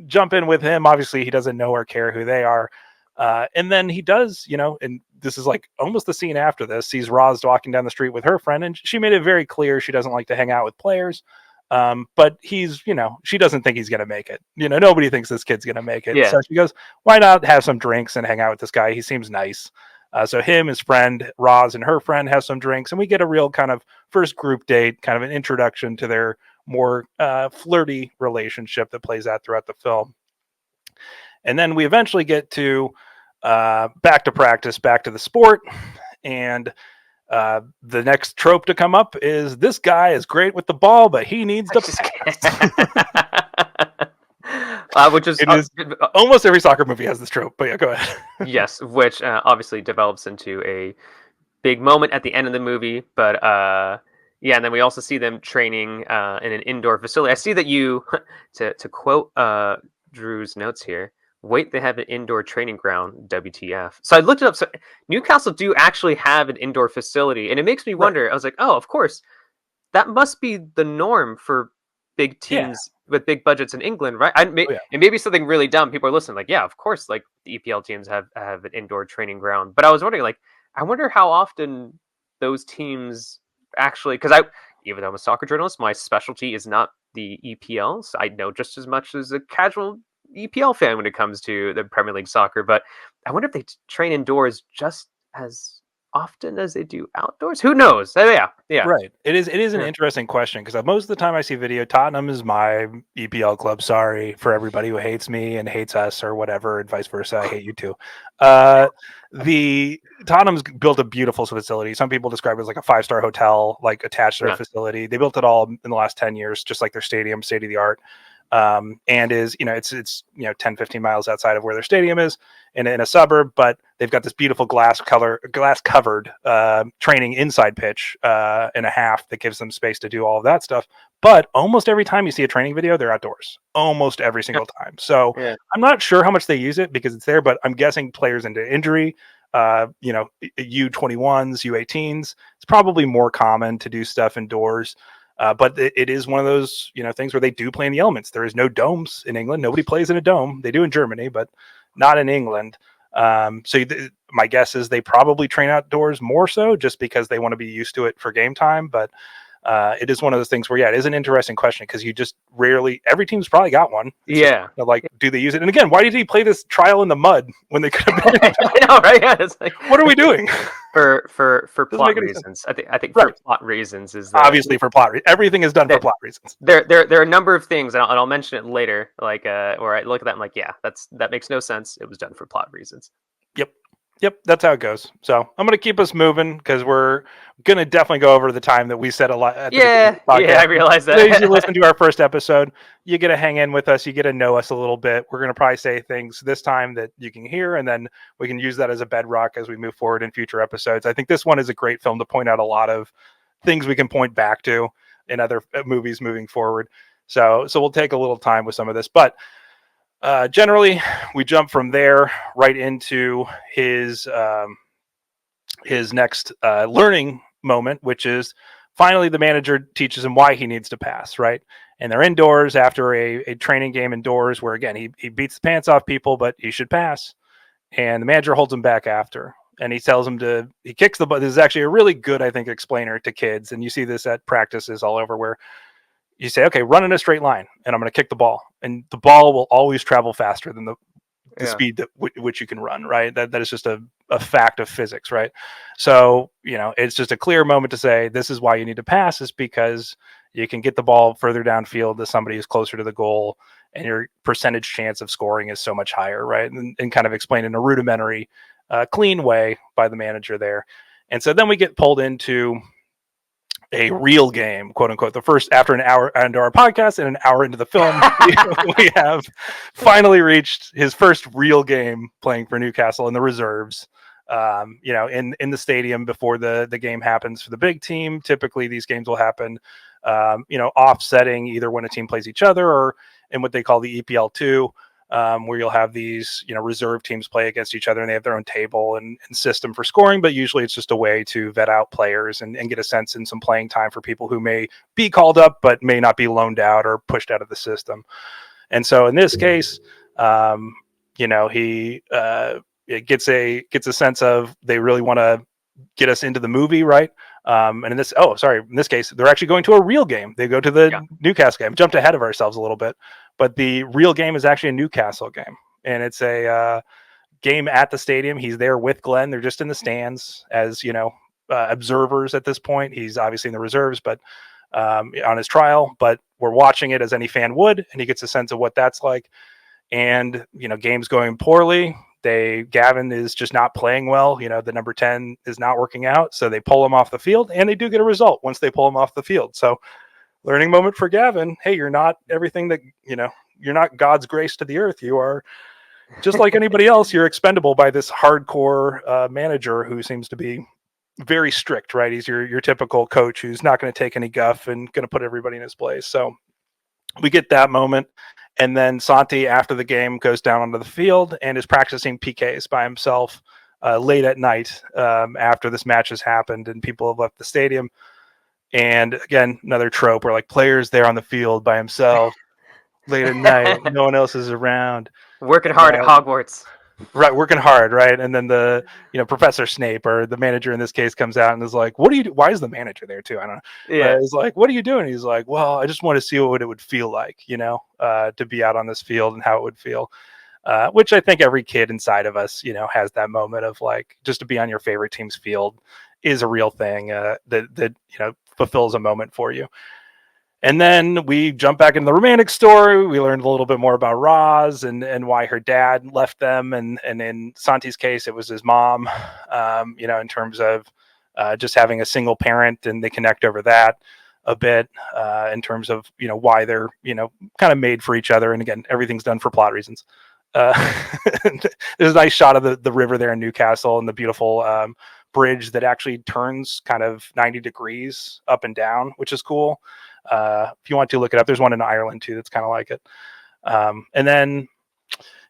jump in with him. Obviously, he doesn't know or care who they are. And then he does, and this is like almost the scene after this, sees Roz walking down the street with her friend, and she made it very clear she doesn't like to hang out with players. But he's, she doesn't think he's going to make it. Nobody thinks this kid's going to make it. Yeah. So she goes, why not have some drinks and hang out with this guy? He seems nice. So him, his friend, Roz, and her friend have some drinks, and we get a real kind of first group date, kind of an introduction to their more flirty relationship that plays out throughout the film. And then we eventually get to back to practice, back to the sport. And the next trope to come up is this guy is great with the ball, but he needs to pass. Which is almost every soccer movie has this trope, but yeah, go ahead. Yes, which obviously develops into a big moment at the end of the movie. But yeah, and then we also see them training in an indoor facility. I see that you, to quote Drew's notes here, wait, they have an indoor training ground, WTF. So I looked it up. So Newcastle do actually have an indoor facility, and it makes me wonder. Right. I was like, oh, of course, that must be the norm for big teams with big budgets in England, right? It may be something really dumb. People are listening, like, yeah, of course, like the EPL teams have an indoor training ground. But I was wondering, like, I wonder how often those teams actually, because even though I'm a soccer journalist, my specialty is not the EPL. So I know just as much as a casual EPL fan when it comes to the Premier League soccer, but I wonder if they train indoors just as often as they do outdoors. Who knows? Yeah. Right. It is an interesting question because most of the time I see video, Tottenham is my EPL club. Sorry for everybody who hates me and hates us or whatever, and vice versa. I hate you too. The Tottenham's built a beautiful facility. Some people describe it as like a 5-star hotel, like attached to their facility. They built it all in the last 10 years, just like their stadium, state of the art. And is, it's 10, 15 miles outside of where their stadium is in a suburb, but they've got this beautiful glass covered training inside pitch and a half that gives them space to do all of that stuff. But almost every time you see a training video, they're outdoors, almost every single time. So I'm not sure how much they use it because it's there, but I'm guessing players into injury, U21s, U18s, it's probably more common to do stuff indoors. But it is one of those, things where they do play in the elements. There is no domes in England. Nobody plays in a dome. They do in Germany, but not in England. My guess is they probably train outdoors more so just because they want to be used to it for game time. But it is one of those things where, it is an interesting question because you just rarely, every team's probably got one. It's do they use it? And again, why did he play this trial in the mud when they could have been? I know, right? Yeah, it's like, what are we doing? For plot reasons. I think for plot reasons is obviously for plot reasons. Everything is done for plot reasons. There are a number of things, and I'll mention it later. Like, where I look at that, I'm like, that makes no sense. It was done for plot reasons. Yep. Yep, that's how it goes. So I'm going to keep us moving because we're going to definitely go over the time that we said a lot at the beginning of Yeah, the podcast. I realize For those you that. listen to our first episode, you get to hang in with us. You get to know us a little bit. We're going to probably say things this time that you can hear, and then we can use that as a bedrock as we move forward in future episodes. I think this one is a great film to point out a lot of things we can point back to in other movies moving forward. So we'll take a little time with some of this, but generally, we jump from there right into his next learning moment, which is finally the manager teaches him why he needs to pass, right? And they're indoors after a training game indoors where, again, he beats the pants off people, but he should pass. And the manager holds him back after. And he tells him he kicks the ball. This is actually a really good, I think, explainer to kids. And you see this at practices all over where you say, okay, run in a straight line and I'm going to kick the ball. And the ball will always travel faster than the speed that which you can run, right? That is just a fact of physics, right? So, it's just a clear moment to say, this is why you need to pass, is because you can get the ball further downfield to somebody who's closer to the goal and your percentage chance of scoring is so much higher, right? And kind of explained in a rudimentary, clean way by the manager there. And so then we get pulled into a real game, quote unquote. The first, after an hour into our podcast and an hour into the film, we have finally reached his first real game playing for Newcastle in the reserves. In the stadium before the game happens for the big team. Typically, these games will happen, offsetting either when a team plays each other or in what they call the EPL2. Where you'll have these, reserve teams play against each other and they have their own table and system for scoring, but usually it's just a way to vet out players and get a sense in some playing time for people who may be called up, but may not be loaned out or pushed out of the system. And so in this case, he it gets a sense of they really want to get us into the movie, right? And in this case, they're actually going to a real game. They go to the Newcastle game. Jumped ahead of ourselves a little bit, but the real game is actually a Newcastle game, and it's a game at the stadium. He's there with Glenn. They're just in the stands as observers at this point. He's obviously in the reserves, but on his trial. But we're watching it as any fan would, and he gets a sense of what that's like. And game's going poorly. Gavin is just not playing well. The number 10 is not working out. So they pull him off the field, and they do get a result once they pull him off the field. So learning moment for Gavin. Hey, you're not everything that, you're not God's grace to the earth. You are just like anybody else. You're expendable by this hardcore manager who seems to be very strict, right? He's your typical coach who's not going to take any guff and going to put everybody in his place. So we get that moment. And then Santi, after the game, goes down onto the field and is practicing PKs by himself late at night after this match has happened and people have left the stadium. And again, another trope where players there on the field by himself late at night, no one else is around. Working hard at Hogwarts. Right, working hard, right? And then the Professor Snape, or the manager in this case, comes out and is like, "What do you do?" Why is the manager there too? I don't know. Yeah, he's like, "What are you doing?" He's like, "Well, I just want to see what it would feel like, to be out on this field and how it would feel." Which I think every kid inside of us, has that moment of just to be on your favorite team's field is a real thing that fulfills a moment for you. And then we jump back into the romantic story. We learned a little bit more about Roz and why her dad left them. And in Santi's case, it was his mom, in terms of just having a single parent, and they connect over that a bit in terms of, why they're, kind of made for each other. And again, everything's done for plot reasons. There's a nice shot of the river there in Newcastle and the beautiful bridge that actually turns kind of 90 degrees up and down, which is cool. If you want to look it up, there's one in Ireland too that's kind of like it. And then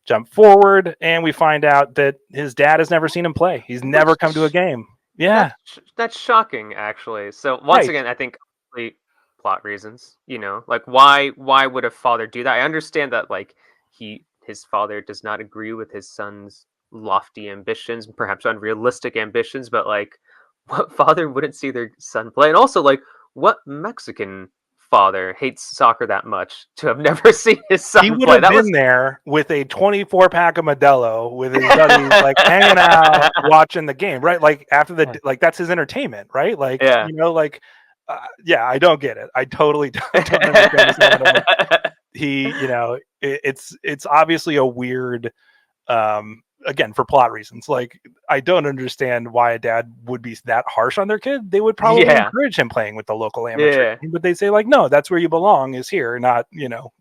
jump forward, and we find out that his dad has never seen him play. He's never come to a game. Yeah, that's shocking, actually. So once again, I think plot reasons. Why would a father do that? I understand that his father does not agree with his son's lofty ambitions, perhaps unrealistic ambitions, but what father wouldn't see their son play? And also, what Mexican father hates soccer that much to have never seen his son play? He would have been there with a 24-pack of Modelo with his buddies, hanging out, watching the game, right? After that's his entertainment, right? I don't get it. I totally don't understand this. It's obviously a weird Again, for plot reasons. Like, I don't understand why a dad would be that harsh on their kid. They would probably encourage him playing with the local amateur team, but they say like, no, that's where you belong, is here, not,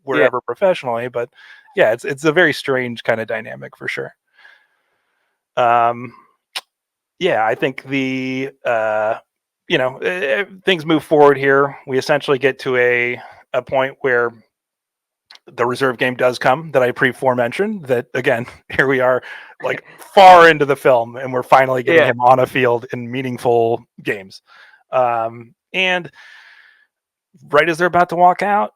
wherever professionally. But yeah, it's a very strange kind of dynamic for sure. Yeah, I think the things move forward here. We essentially get to a point where the reserve game does come that I mentioned. That again, here we are, like far into the film, and we're finally getting him on a field in meaningful games. And right as they're about to walk out,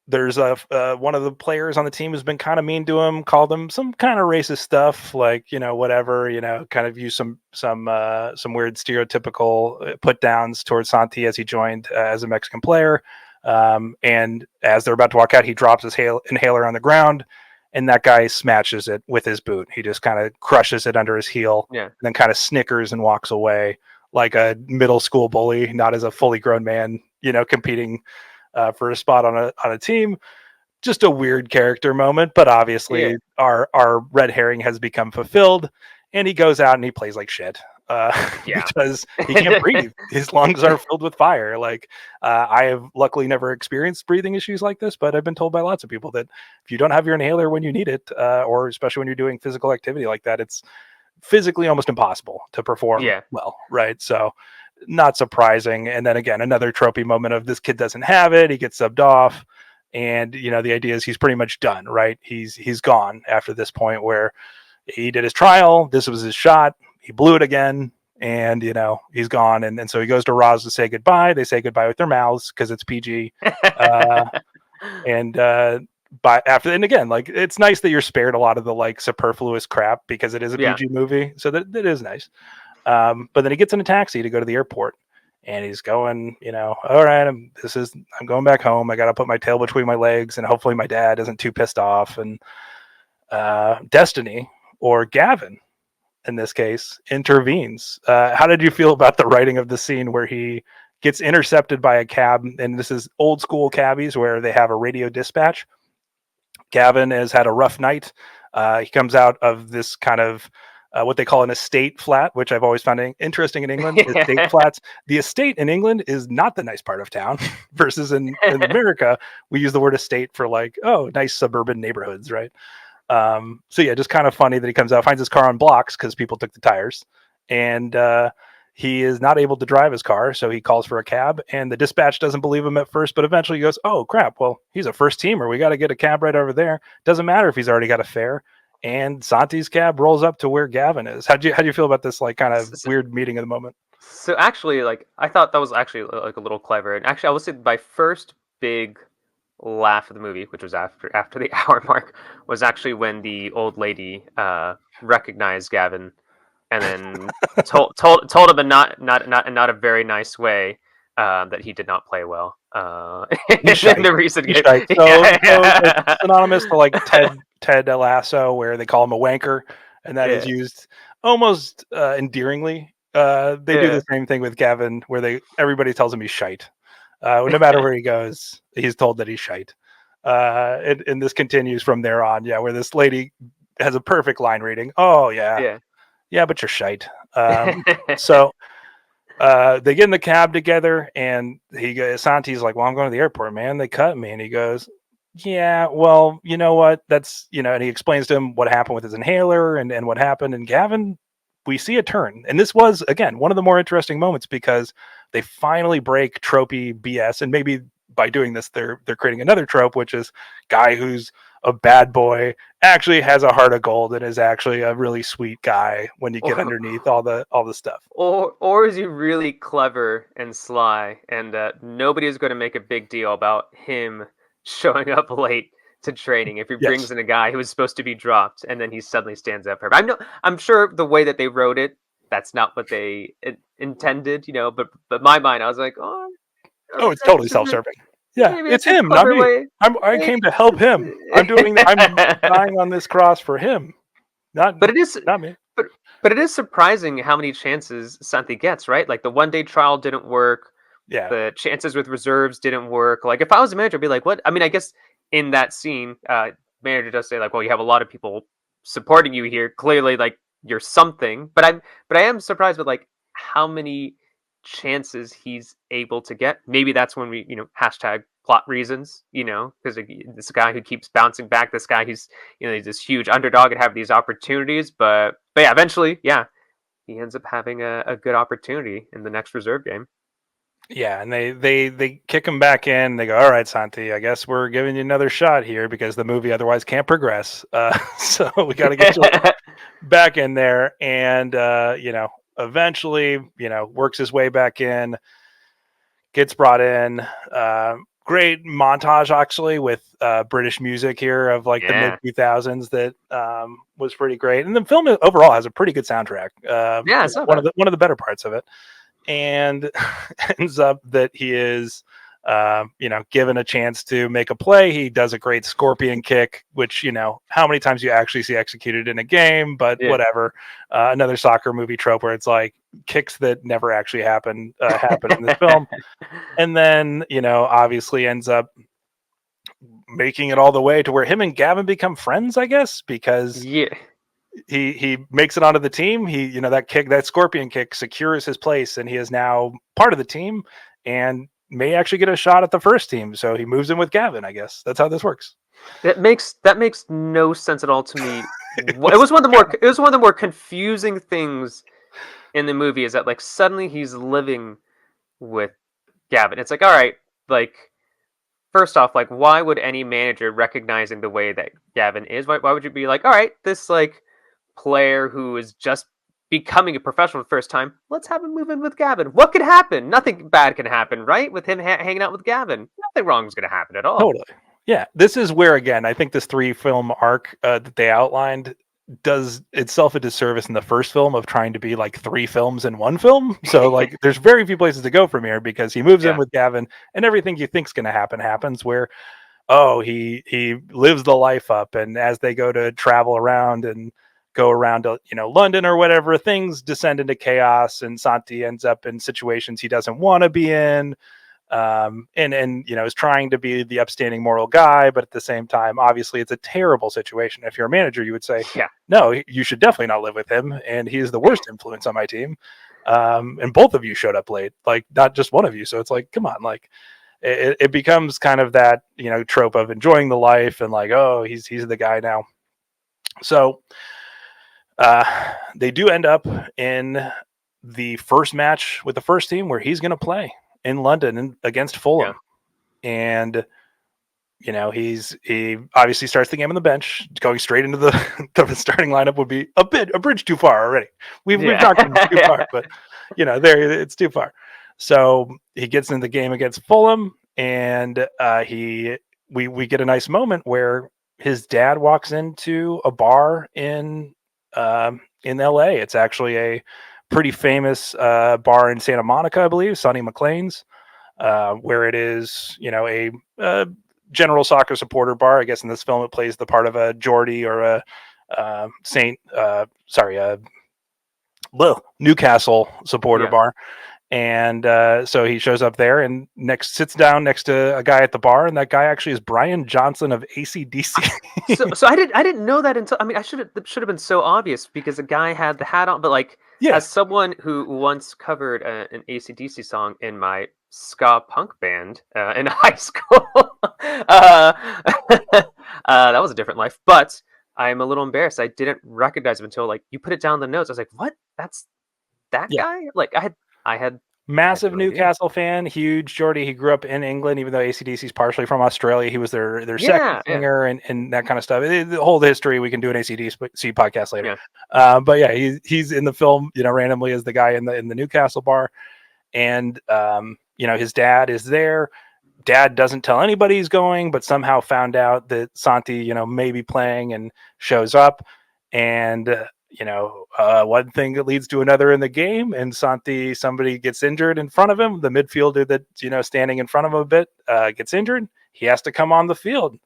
there's one of the players on the team has been kind of mean to him, called him some kind of racist stuff, like whatever, kind of use some weird stereotypical put downs towards Santi as he joined as a Mexican player. And as they're about to walk out, he drops his inhaler on the ground, and that guy smashes it with his boot. He just kind of crushes it under his heel, and then kind of snickers and walks away like a middle school bully, not as a fully grown man, competing for a spot on a team. Just a weird character moment, but obviously our red herring has become fulfilled, and he goes out and he plays like shit. Because he can't breathe. His lungs are filled with fire. Like, I have luckily never experienced breathing issues like this, but I've been told by lots of people that if you don't have your inhaler when you need it, or especially when you're doing physical activity like that, it's physically almost impossible to perform well, right? So not surprising. And then again, another tropey moment of this kid doesn't have it. He gets subbed off. And, the idea is he's pretty much done, right? He's gone after this point where he did his trial. This was his shot. He blew it again, and he's gone. And so he goes to Roz to say goodbye. They say goodbye with their mouths because it's PG. And again, like, it's nice that you're spared a lot of the like superfluous crap because it is a PG movie, so that is nice. But then he gets in a taxi to go to the airport, and he's going, all right, I'm going back home. I got to put my tail between my legs, and hopefully my dad isn't too pissed off. And Destiny, or Gavin, in this case, intervenes. How did you feel about the writing of the scene where he gets intercepted by a cab? And this is old school cabbies where they have a radio dispatch. Gavin has had a rough night. He comes out of this kind of what they call an estate flat, which I've always found interesting in England. Estate flats. The estate in England is not the nice part of town, versus in America, we use the word estate for like, oh, nice suburban neighborhoods, right? So yeah, just kind of funny that he comes out, finds his car on blocks because people took the tires, and he is not able to drive his car, so he calls for a cab, and the dispatch doesn't believe him at first, but eventually he goes, oh crap, well, he's a first teamer, we got to get a cab right over there. Doesn't matter if he's already got a fare, and Santi's cab rolls up to where Gavin is. How'd you feel about this like kind of weird meeting of the moment? So actually, like, I thought that was actually like a little clever, and actually I would say my first big laugh of the movie, which was after the hour mark, was actually when the old lady recognized Gavin, and then told him in not a very nice way that he did not play well. The reason it's synonymous to like Ted Lasso, where they call him a wanker, and that is used almost endearingly. They do the same thing with Gavin, where everybody tells him he's shite. No matter where he goes, he's told that he's shite. And this continues from there on, where this lady has a perfect line reading. Oh, yeah, but you're shite. So they get in the cab together, and Santi's like, well, I'm going to the airport, man. They cut me. And he goes, yeah, well, you know what? That's, and he explains to him what happened with his inhaler and what happened. And Gavin, we see a turn. And this was, again, one of the more interesting moments because they finally break tropey BS. And maybe by doing this, they're creating another trope, which is guy who's a bad boy actually has a heart of gold and is actually a really sweet guy when you get underneath all the stuff. Or is he really clever and sly, and nobody is going to make a big deal about him showing up late to training if he brings in a guy who was supposed to be dropped and then he suddenly stands up for him. I'm sure the way that they wrote it, that's not what they intended, but my mind, I was like, it's totally self-serving. Yeah, it's him, not me. I came to help him. I'm dying on this cross for him, not me. But it is surprising how many chances Santi gets, right? Like the one-day trial didn't work. Yeah. The chances with reserves didn't work. Like if I was a manager, I'd be like, what? I mean, I guess in that scene, manager does say like, well, you have a lot of people supporting you here. Clearly, like you're something. But I am surprised with like how many chances he's able to get. Maybe that's when we, hashtag plot reasons, because this guy who keeps bouncing back, this guy who's, he's this huge underdog and have these opportunities. But yeah, eventually, yeah, he ends up having a good opportunity in the next reserve game. Yeah, and they kick him back in. They go, all right, Santi, I guess we're giving you another shot here because the movie otherwise can't progress. So we got to get you back in there. And, eventually, works his way back in, gets brought in. Great montage, actually, with British music here of like the mid 2000s that was pretty great. And the film overall has a pretty good soundtrack. Yeah, it's not one bad. of the better parts of it. And ends up that he is given a chance to make a play. He does a great scorpion kick, which how many times you actually see executed in a game, but whatever. Another soccer movie trope where it's like kicks that never actually happen in this film. And then obviously ends up making it all the way to where him and Gavin become friends, I guess, because he makes it onto the team. He that scorpion kick secures his place, and he is now part of the team and may actually get a shot at the first team. So he moves in with Gavin. I guess that's how this works. That makes no sense at all to me. It was one of the more confusing things in the movie, is that like suddenly he's living with Gavin. It's like, all right, like first off, like why would any manager, recognizing the way that Gavin is, why would you be like, all right, this like player who is just becoming a professional for the first time, let's have him move in with Gavin. What could happen? Nothing bad can happen, right? With him hanging out with Gavin, nothing wrong is going to happen at all. Totally. Yeah, this is where, again, I think this 3-film arc that they outlined does itself a disservice in the first film of trying to be like 3 films in one film. So like there's very few places to go from here, because he moves in with Gavin and everything you think's going to happen happens, where he lives the life up, and as they go to travel around and go around to London or whatever, things descend into chaos, and Santi ends up in situations he doesn't want to be in. And is trying to be the upstanding moral guy, but at the same time, obviously it's a terrible situation. If you're a manager, you would say, no, you should definitely not live with him, and he's the worst influence on my team. And both of you showed up late, like not just one of you. So it's like, come on, like it becomes kind of that trope of enjoying the life and like, oh, he's the guy now. So they do end up in the first match with the first team, where he's going to play in London against Fulham. And he obviously starts the game on the bench. Going straight into the starting lineup would be a bridge too far already. We've talked about too far, but it's too far. So he gets into the game against Fulham, and we get a nice moment where his dad walks into a bar in LA. It's actually a pretty famous bar in Santa Monica, I believe, Sonny McLean's, where it is, a general soccer supporter bar. I guess in this film it plays the part of a Geordie or a Newcastle supporter bar. And so he shows up there and sits down next to a guy at the bar, and that guy actually is Brian Johnson of AC/DC. so I didn't know that until, I should have been so obvious, because the guy had the hat on. But like, as someone who once covered an AC/DC song in my ska punk band in high school, that was a different life. But I'm a little embarrassed. I didn't recognize him until like you put it down in the notes. I was like, what? That's that guy? Like I had massive Newcastle fan, huge Geordie. He grew up in England, even though AC/DC is partially from Australia. He was their second singer and that kind of stuff. The whole history, we can do an AC/DC podcast later. But yeah, he's in the film, randomly as the guy in the Newcastle bar. And his dad is there. Dad doesn't tell anybody he's going, but somehow found out that Santi, may be playing, and shows up. And one thing that leads to another in the game, and somebody gets injured in front of him. The midfielder that standing in front of him a bit gets injured. He has to come on the field,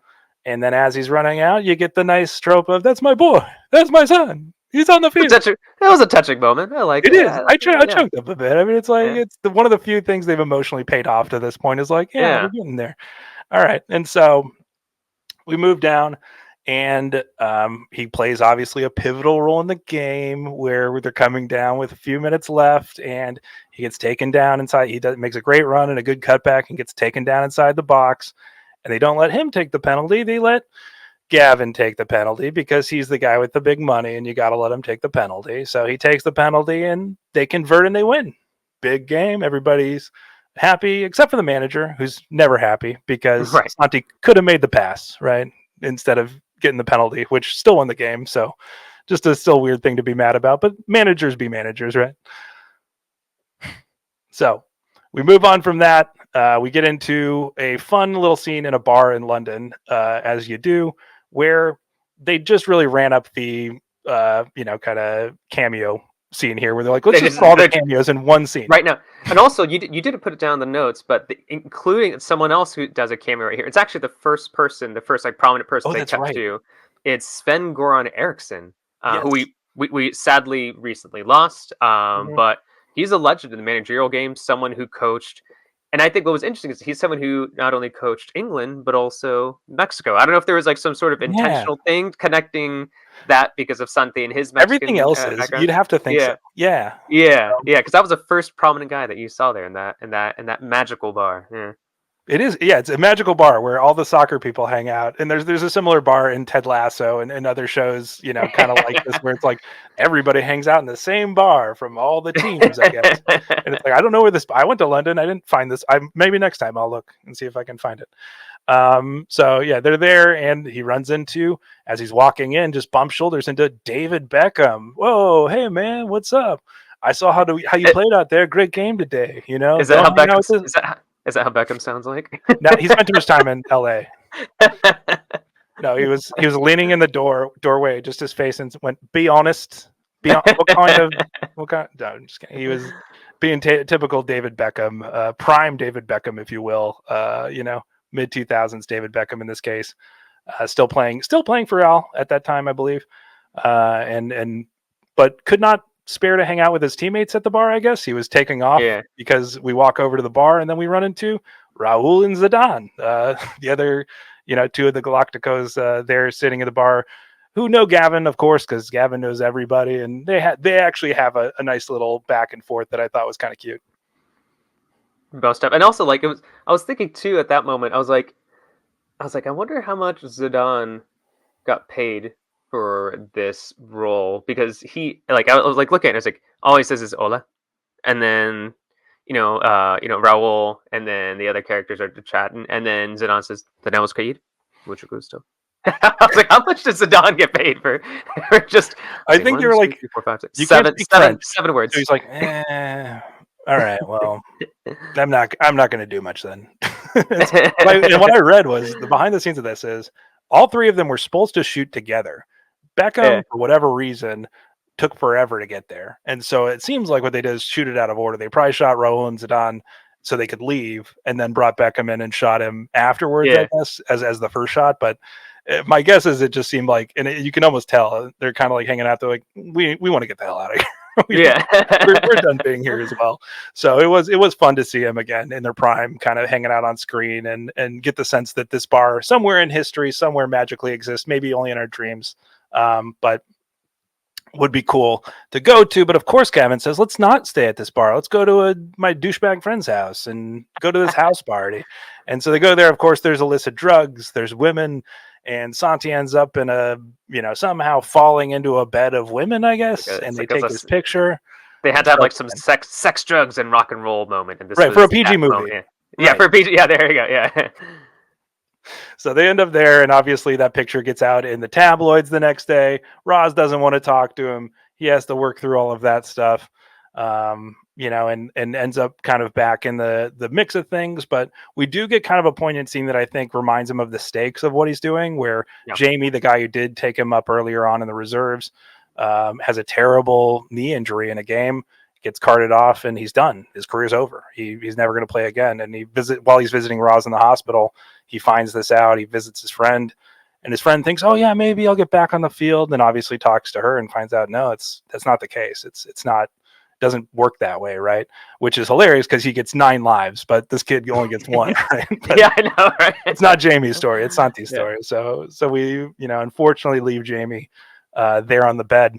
and then as he's running out, you get the nice trope of "That's my boy, that's my son. He's on the field." That was a touching moment. I like it. It is. I choked up a bit. It's like it's one of the few things they've emotionally paid off to this point. Is like, we're getting there. All right, and so we move down. And he plays obviously a pivotal role in the game where they're coming down with a few minutes left, and he gets taken down inside. Makes a great run and a good cutback and gets taken down inside the box. And they don't let him take the penalty. They let Gavin take the penalty because he's the guy with the big money, and you got to let him take the penalty. So he takes the penalty, and they convert and they win. Big game. Everybody's happy except for the manager, who's never happy because Santi could have made the pass, right, instead of getting the penalty, which still won the game. So just a still weird thing to be mad about, but managers be managers, right? So we move on from that. We get into a fun little scene in a bar in London, as you do, where they just really ran up the kind of cameo scene here, where they're like, let's just put all the cameos in one scene right now. And also, you didn't put it down in the notes, but including someone else who does a cameo right here. It's actually the first like prominent person they kept to. It's Sven-Goran Eriksson, who we sadly recently lost, but he's a legend in the managerial game, someone who coached. And I think what was interesting is he's someone who not only coached England, but also Mexico. I don't know if there was like some sort of intentional thing connecting that because of Santi and his Mexican everything else is background. You'd have to think so. Yeah. Because that was the first prominent guy that you saw there in that magical bar. Yeah. It is, it's a magical bar where all the soccer people hang out, and there's a similar bar in Ted Lasso and other shows, kind of like this, where it's like everybody hangs out in the same bar from all the teams, I guess. And it's like, I don't know where this. I went to London, I didn't find this. Maybe next time I'll look and see if I can find it. So yeah, they're there, and he runs into, as he's walking in, just bump shoulders into David Beckham. Whoa, hey man, what's up? I saw how you played out there. Great game today. Is that how Beckham? Is that how Beckham sounds like? No, he spent too much time in L.A. No, he was leaning in the doorway, just his face, and went, "Be honest. What kind? No, I'm just kidding. He was being typical David Beckham, prime David Beckham, if you will. Mid 2000s David Beckham in this case, still playing for Real at that time, I believe, but could not spare to hang out with his teammates at the bar. I guess he was taking off because we walk over to the bar and then we run into Raul and Zidane, the other, two of the Galacticos there sitting at the bar, who know Gavin, of course, because Gavin knows everybody, and they actually have a nice little back and forth that I thought was kind of cute. Best stuff. And also, like, I was thinking too at that moment, I was like, I wonder how much Zidane got paid for this role, because I was like looking at it, it's like all he says is hola, and then Raul, and then the other characters are chatting, and then Zidane says tenemos que ir, mucho gusto. I was like, how much does Zidane get paid for just? I think you're like 3, 4, 5, 6, seven words. So he's like, all right, well, I'm not going to do much then. And what I read was the behind the scenes of this is all three of them were supposed to shoot together. Beckham, for whatever reason, took forever to get there. And so it seems like what they did is shoot it out of order. They probably shot Raul and Zidane so they could leave, and then brought Beckham in and shot him afterwards, I guess, as the first shot. But my guess is it just seemed like, and you can almost tell, they're kind of like hanging out. They're like, we want to get the hell out of here. we're done being here as well. So it was fun to see him again in their prime, kind of hanging out on screen, and get the sense that this bar somewhere in history, somewhere magically exists, maybe only in our dreams. But would be cool to go to. But of course, Gavin says, let's not stay at this bar. Let's go to my douchebag friend's house and go to this house party. And so they go there. Of course, there's illicit drugs, there's women, and Santi ends up in somehow falling into a bed of women, I guess. And they take his picture. They had to have like some sex, drugs, and rock and roll moment. And this for a PG movie. Yeah, for a PG. Yeah, there you go. Yeah. So they end up there, and obviously that picture gets out in the tabloids the next day. Roz doesn't want to talk to him. He has to work through all of that stuff, and ends up kind of back in the mix of things. But we do get kind of a poignant scene that I think reminds him of the stakes of what he's doing, where Jamie, the guy who did take him up earlier on in the reserves, has a terrible knee injury in a game, gets carted off, and he's done. His career's over. He's never going to play again. And while he's visiting Roz in the hospital, he finds this out. He visits his friend, and his friend thinks, oh yeah, maybe I'll get back on the field. And obviously talks to her and finds out, no, that's not the case. It's not doesn't work that way, right? Which is hilarious because he gets 9 lives, but this kid only gets 1, right? But Yeah, I know, right? it's not Jamie's story; it's Santi's Yeah. story. So we, unfortunately leave Jamie there on the bed,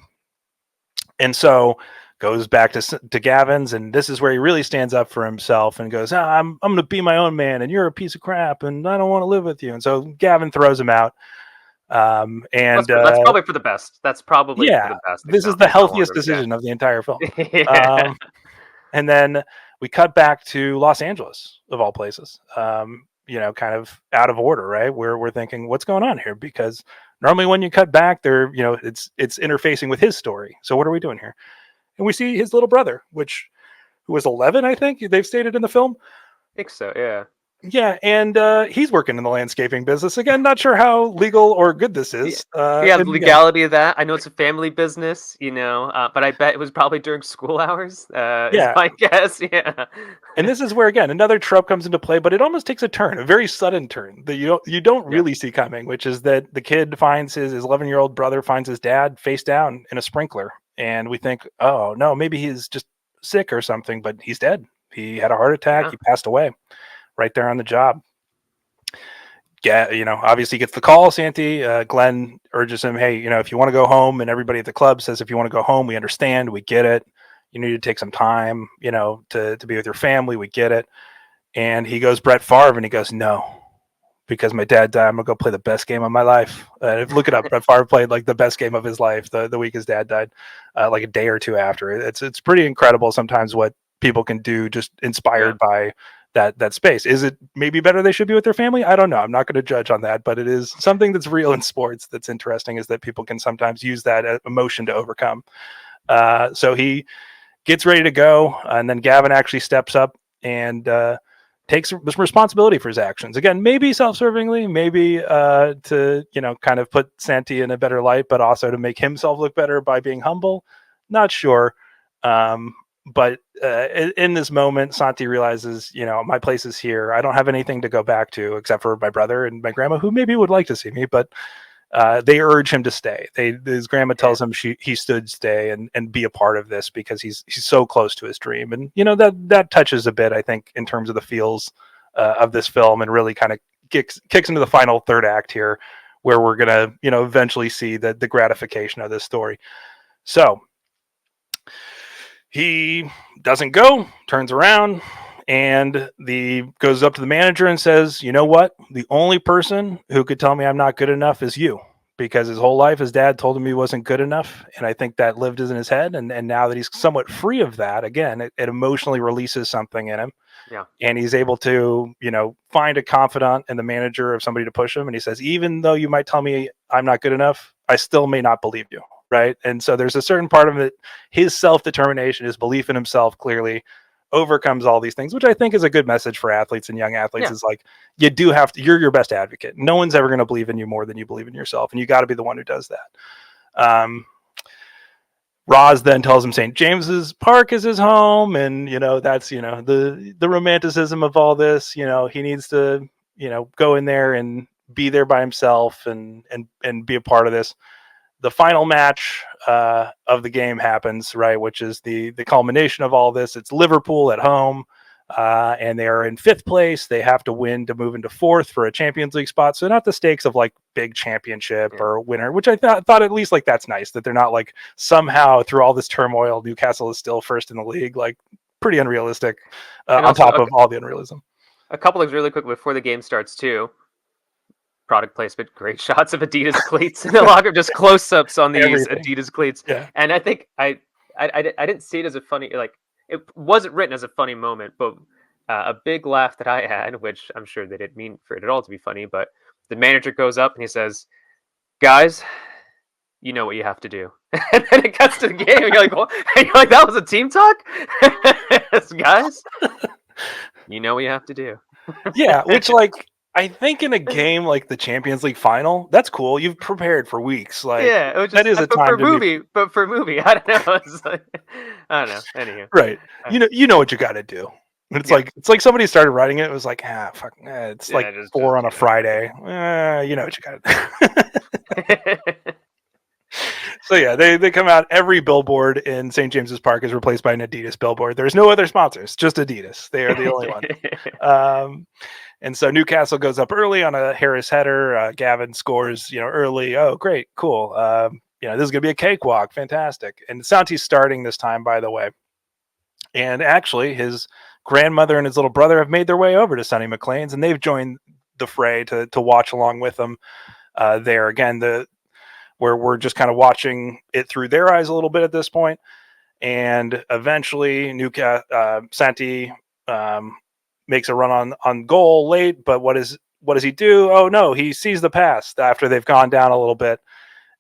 and so goes back to Gavin's, and this is where he really stands up for himself and goes, I'm going to be my own man, and you're a piece of crap, and I don't want to live with you. And so Gavin throws him out. And that's probably for the best. That's probably for yeah, the best. this is the He's no healthiest longer decision of the entire film. yeah. And then we cut back to Los Angeles, of all places. Kind of out of order, right? We're thinking, what's going on here? Because normally when you cut back, it's interfacing with his story. So what are we doing here? And we see his little brother, who was 11, I think they've stated in the film. I think so, yeah. Yeah, and he's working in the landscaping business. Again, not sure how legal or good this is. The legality of that. I know it's a family business, but I bet it was probably during school hours. Is my guess, yeah. And this is where, again, another trope comes into play, but it almost takes a turn, a very sudden turn that you don't really see coming, which is that the kid finds his 11-year-old brother finds his dad face down in a sprinkler. And we think, oh, no, maybe he's just sick or something, but he's dead. He had a heart attack. Yeah. He passed away right there on the job. Yeah, obviously gets the call, Santi. Glenn urges him, hey, if you want to go home, and everybody at the club says, if you want to go home, we understand, we get it. You need to take some time, to be with your family. We get it. And he goes Brett Favre, and he goes, no, because my dad died. I'm going to go play the best game of my life. Look it up. Brett Favre played like the best game of his life the week his dad died, like a day or two after. It's pretty incredible sometimes what people can do just inspired by that space. Is it maybe better they should be with their family? I don't know. I'm not going to judge on that, but it is something that's real in sports that's interesting, is that people can sometimes use that emotion to overcome. So he gets ready to go, and then Gavin actually steps up and takes responsibility for his actions. Again, maybe self-servingly, maybe to kind of put Santi in a better light, but also to make himself look better by being humble. Not sure. But in this moment, Santi realizes, my place is here. I don't have anything to go back to except for my brother and my grandma, who maybe would like to see me, but they urge him to stay. His grandma tells him he should stay and be a part of this because he's so close to his dream. And, that touches a bit, I think, in terms of the feels of this film, and really kind of kicks into the final third act here, where we're going to, eventually see the gratification of this story. So he doesn't go, turns around, and goes up to the manager and says, you know what? The only person who could tell me I'm not good enough is you, because his whole life his dad told him he wasn't good enough. And I think that lived in his head. And now that he's somewhat free of that, again, it emotionally releases something in him. Yeah. And he's able to, find a confidant in the manager of somebody to push him. And he says, even though you might tell me I'm not good enough, I still may not believe you. Right. And so there's a certain part of it, his self-determination, his belief in himself clearly overcomes all these things, which I think is a good message for athletes and young athletes. Is like, you do have to, you're your best advocate. No one's ever going to believe in you more than you believe in yourself. And you got to be the one who does that. Roz then tells him St. James's Park is his home. And, that's, the romanticism of all this, he needs to, go in there and be there by himself and be a part of this. The final match of the game happens, right, which is the culmination of all this. It's Liverpool at home, and they are in 5th place. They have to win to move into 4th for a Champions League spot. So not the stakes of like big championship or winner, which I thought at least like that's nice that they're not like somehow through all this turmoil, Newcastle is still first in the league. Like pretty unrealistic on top of all the unrealism. A couple things really quick before the game starts too. Product placement, great shots of Adidas cleats in the locker, just close-ups on these Adidas cleats. Yeah. And I think I didn't see it as a funny, like, it wasn't written as a funny moment, but a big laugh that I had, which I'm sure they didn't mean for it at all to be funny, but the manager goes up and he says, guys, you know what you have to do. And then it cuts to the game and you're like, well, and you're like, that was a team talk? Guys, you know what you have to do. Yeah, which like, I think in a game like the Champions League final, that's cool. You've prepared for weeks. Like, yeah, it was just, that is a time for a movie. But for a movie, I don't know. Like, I don't know. Anywho, right? You know what you got to do. It's like somebody started writing it. It was like, fuck, it's like 4 on a Friday. You know what you got to do. So yeah, they come out. Every billboard in St. James's Park is replaced by an Adidas billboard. There's no other sponsors, just Adidas. They are the only one. And so Newcastle goes up early on a Harris header. Gavin scores, early. Oh, great, cool. This is gonna be a cakewalk. Fantastic. And Santi's starting this time, by the way. And actually, his grandmother and his little brother have made their way over to Sonny McLean's, and they've joined the fray to watch along with them. There again, where we're just kind of watching it through their eyes a little bit at this point. And eventually, Santi makes a run on goal late, but what does he do? Oh no, he sees the pass after they've gone down a little bit,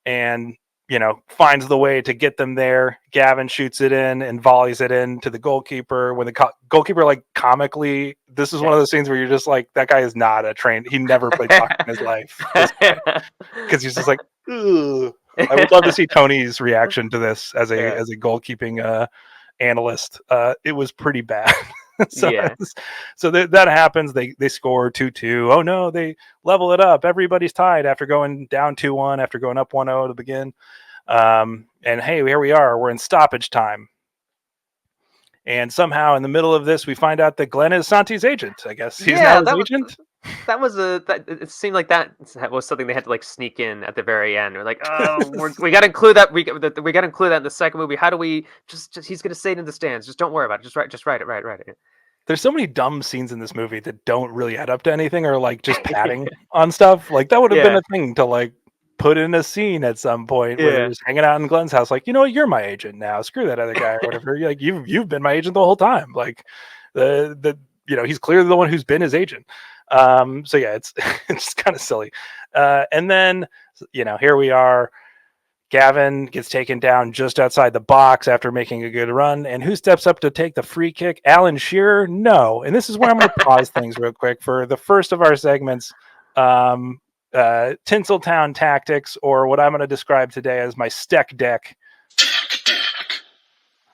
and finds the way to get them there. Gavin shoots it in and volleys it in to the goalkeeper. When the goalkeeper, comically, this is one of those scenes where you're just like, that guy is not a trained. He never played soccer in his life, because he's just like, ugh. I would love to see Tony's reaction to this as a goalkeeping analyst. It was pretty bad. So that happens. They score 2-2. Oh no, they level it up. Everybody's tied after going down 2-1, after going up 1-0 to begin. And hey, here we are. We're in stoppage time. And somehow in the middle of this, we find out that Glenn is Santi's agent. I guess he's now his agent. It seemed like that was something they had to sneak in at the very end. We're like, oh, we got to include that. We got to include that in the second movie. How do we just he's going to say it in the stands. Just don't worry about it. Just write it. There's so many dumb scenes in this movie that don't really add up to anything, or just padding on stuff. That would have been a thing to put in a scene at some point where they're just hanging out in Glenn's house. You're my agent now. Screw that other guy or whatever. You've been my agent the whole time. He's clearly the one who's been his agent. So yeah, it's just kind of silly. And then, here we are. Gavin gets taken down just outside the box after making a good run. And who steps up to take the free kick? Alan Shearer? No. And this is where I'm going to pause things real quick for the first of our segments. Tinseltown tactics, or what I'm going to describe today as my steck deck.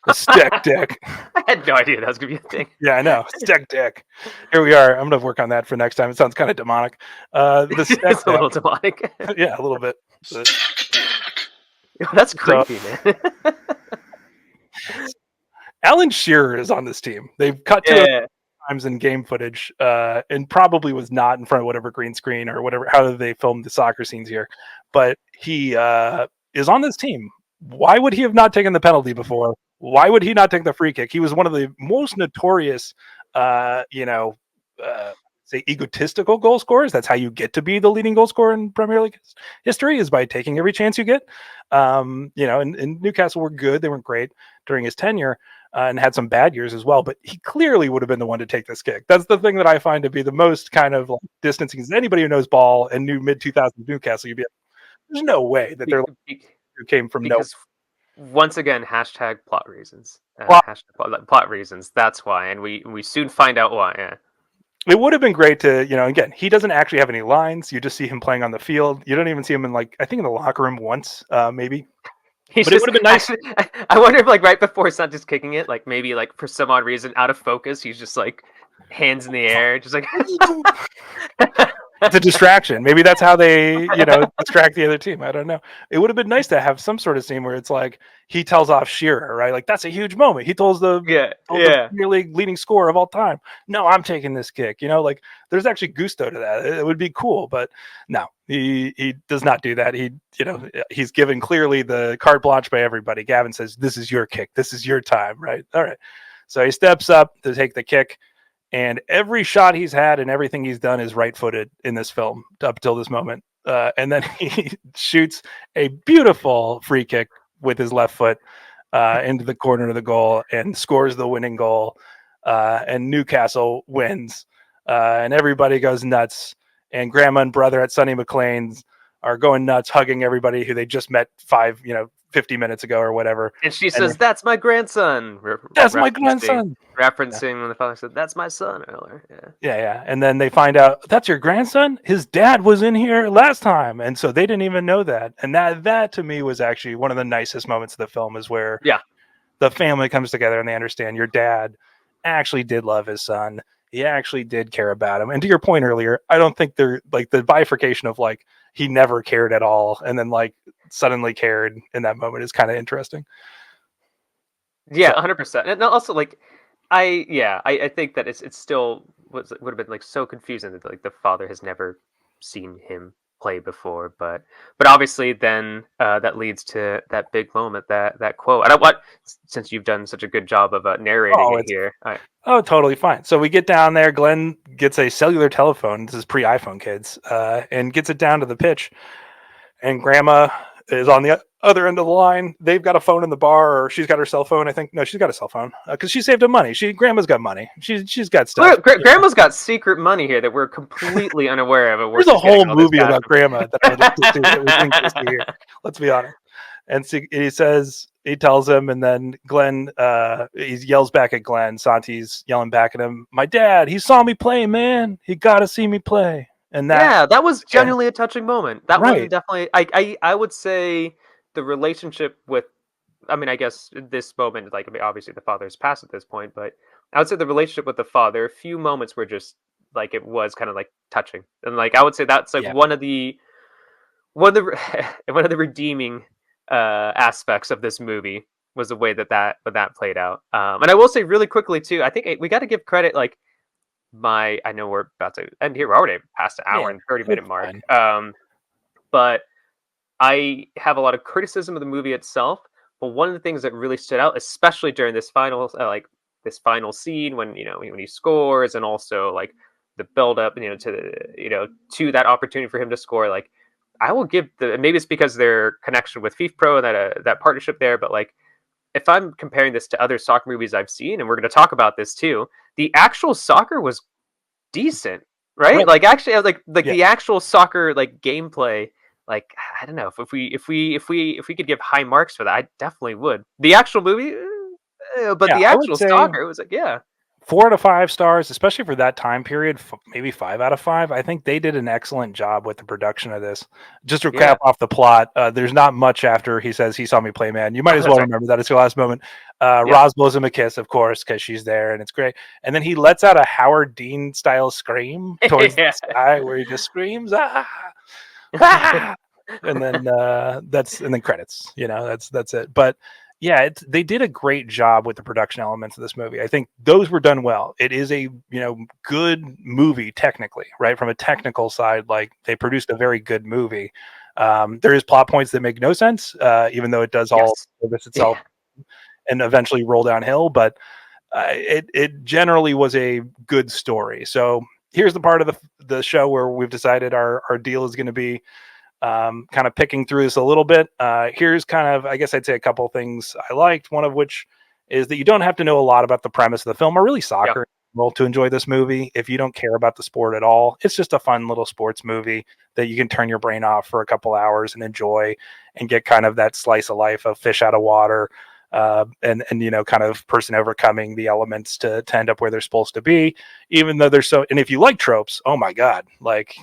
The steak deck. I had no idea that was going to be a thing. Yeah, I know. Steak deck. Here we are. I'm going to work on that for next time. It sounds kind of demonic. The steak it's a little demonic. Yeah, a little bit. That's creepy, man. Alan Shearer is on this team. They've cut to times in game footage, and probably was not in front of whatever green screen or whatever, how they filmed the soccer scenes here. But he is on this team. Why would he have not taken the penalty before? Why would he not take the free kick? He was one of the most notorious, say egotistical goal scorers. That's how you get to be the leading goal scorer in Premier League history, is by taking every chance you get. And Newcastle were good. They weren't great during his tenure, and had some bad years as well, but he clearly would have been the one to take this kick. That's the thing that I find to be the most kind of distancing. Is anybody who knows ball and knew mid-2000s Newcastle, you'd be like, there's no way that they're who came from no. Once again, hashtag plot reasons. Hashtag plot reasons. That's why, and we soon find out why. Yeah. It would have been great to, again, he doesn't actually have any lines. You just see him playing on the field. You don't even see him in, I think in the locker room once, maybe. But it would have been nice. I wonder if, right before Santi's kicking it, maybe, for some odd reason, out of focus, he's just, hands in the air, just It's a distraction. Maybe that's how they, distract the other team. I don't know. It would have been nice to have some sort of scene where it's he tells off Shearer, right? That's a huge moment. He tells the Premier League leading scorer of all time, no, I'm taking this kick. There's actually gusto to that. It would be cool, but no, he does not do that. He's given clearly the carte blanche by everybody. Gavin says, this is your kick. This is your time, right? All right. So he steps up to take the kick. And every shot he's had and everything he's done is right-footed in this film up till this moment. And then he shoots a beautiful free kick with his left foot into the corner of the goal and scores the winning goal. And Newcastle wins. And everybody goes nuts. And grandma and brother at Sonny McLean's are going nuts, hugging everybody who they just met 50 minutes ago or whatever. And she says, that's my grandson. That's my grandson. Referencing when the father said, that's my son earlier. Yeah. And then they find out, that's your grandson? His dad was in here last time. And so they didn't even know that. And that to me was actually one of the nicest moments of the film, is where the family comes together and they understand your dad actually did love his son. He actually did care about him. And to your point earlier, I don't think they're the bifurcation of he never cared at all, and then like suddenly cared in that moment is kind of interesting. Yeah, 100%. And also, like, I think that it's still would have been like so confusing that like the father has never seen him play before, but obviously then that leads to that big moment, that quote. And I what since you've done such a good job of narrating Oh, it it's here, totally fine. So we get down there. Glenn gets a cellular telephone. This is pre-iPhone, kids, and gets it down to the pitch. And Grandma is on the other end of the line. They've got a phone in the bar, or she's got her cell phone. I think no, she's got a cell phone because she saved him money. Grandma's got money. She's got stuff. Grandma's got secret money here that we're completely unaware of. And There's a whole movie about Grandma that we didn't get to see here. Let's be honest. And so he tells him, and then Glenn, he yells back at Glenn. Santi's yelling back at him, "My dad, he saw me play, man. He got to see me play." And that was genuinely a touching moment. That one right. definitely, I would say the relationship with, I mean, I guess this moment, like, I mean, obviously the father's passed at this point, but I would say the relationship with the father, a few moments were just like, it was kind of like touching. And like, I would say that's like one of the one of the redeeming aspects of this movie was the way that played out. And I will say really quickly too, I think we got to give credit, like, I know we're about to end here. We're already past an hour and 30-minute mark. But I have a lot of criticism of the movie itself. But one of the things that really stood out, especially during this final, this final scene when when he scores, and also like the build up, to that opportunity for him to score. Like, I will give maybe it's because their connection with FIFA Pro and that partnership there, but like, if I'm comparing this to other soccer movies I've seen, and we're going to talk about this too, the actual soccer was decent, right? Like, actually, the actual soccer like gameplay. Like, I don't know if we could give high marks for that, I definitely would. The actual movie, but the actual soccer, it was like 4 out of 5 stars, especially for that time period. Maybe 5 out of 5. I think they did an excellent job with the production of this. Just to cap off the plot, there's not much after he says he saw me play, man. You might as well remember that it's your last moment. Roz blows him a kiss, of course, because she's there, and it's great. And then he lets out a Howard Dean style scream towards the sky, where he just screams, "Ah, ah!" and then and then credits. That's it. But yeah, they did a great job with the production elements of this movie. I think those were done well. It is a good movie technically, right? From a technical side, like, they produced a very good movie. There is plot points that make no sense, even though it does all service itself and eventually roll downhill. But it generally was a good story. So here's the part of the show where we've decided our deal is going to be kind of picking through this a little bit. Here's kind of, I guess I'd say, a couple of things I liked. One of which is that you don't have to know a lot about the premise of the film, or really soccer, to enjoy this movie. If you don't care about the sport at all, it's just a fun little sports movie that you can turn your brain off for a couple hours and enjoy, and get kind of that slice of life of fish out of water, and kind of person overcoming the elements to end up where they're supposed to be, even though they're so. And if you like tropes, oh my god, like.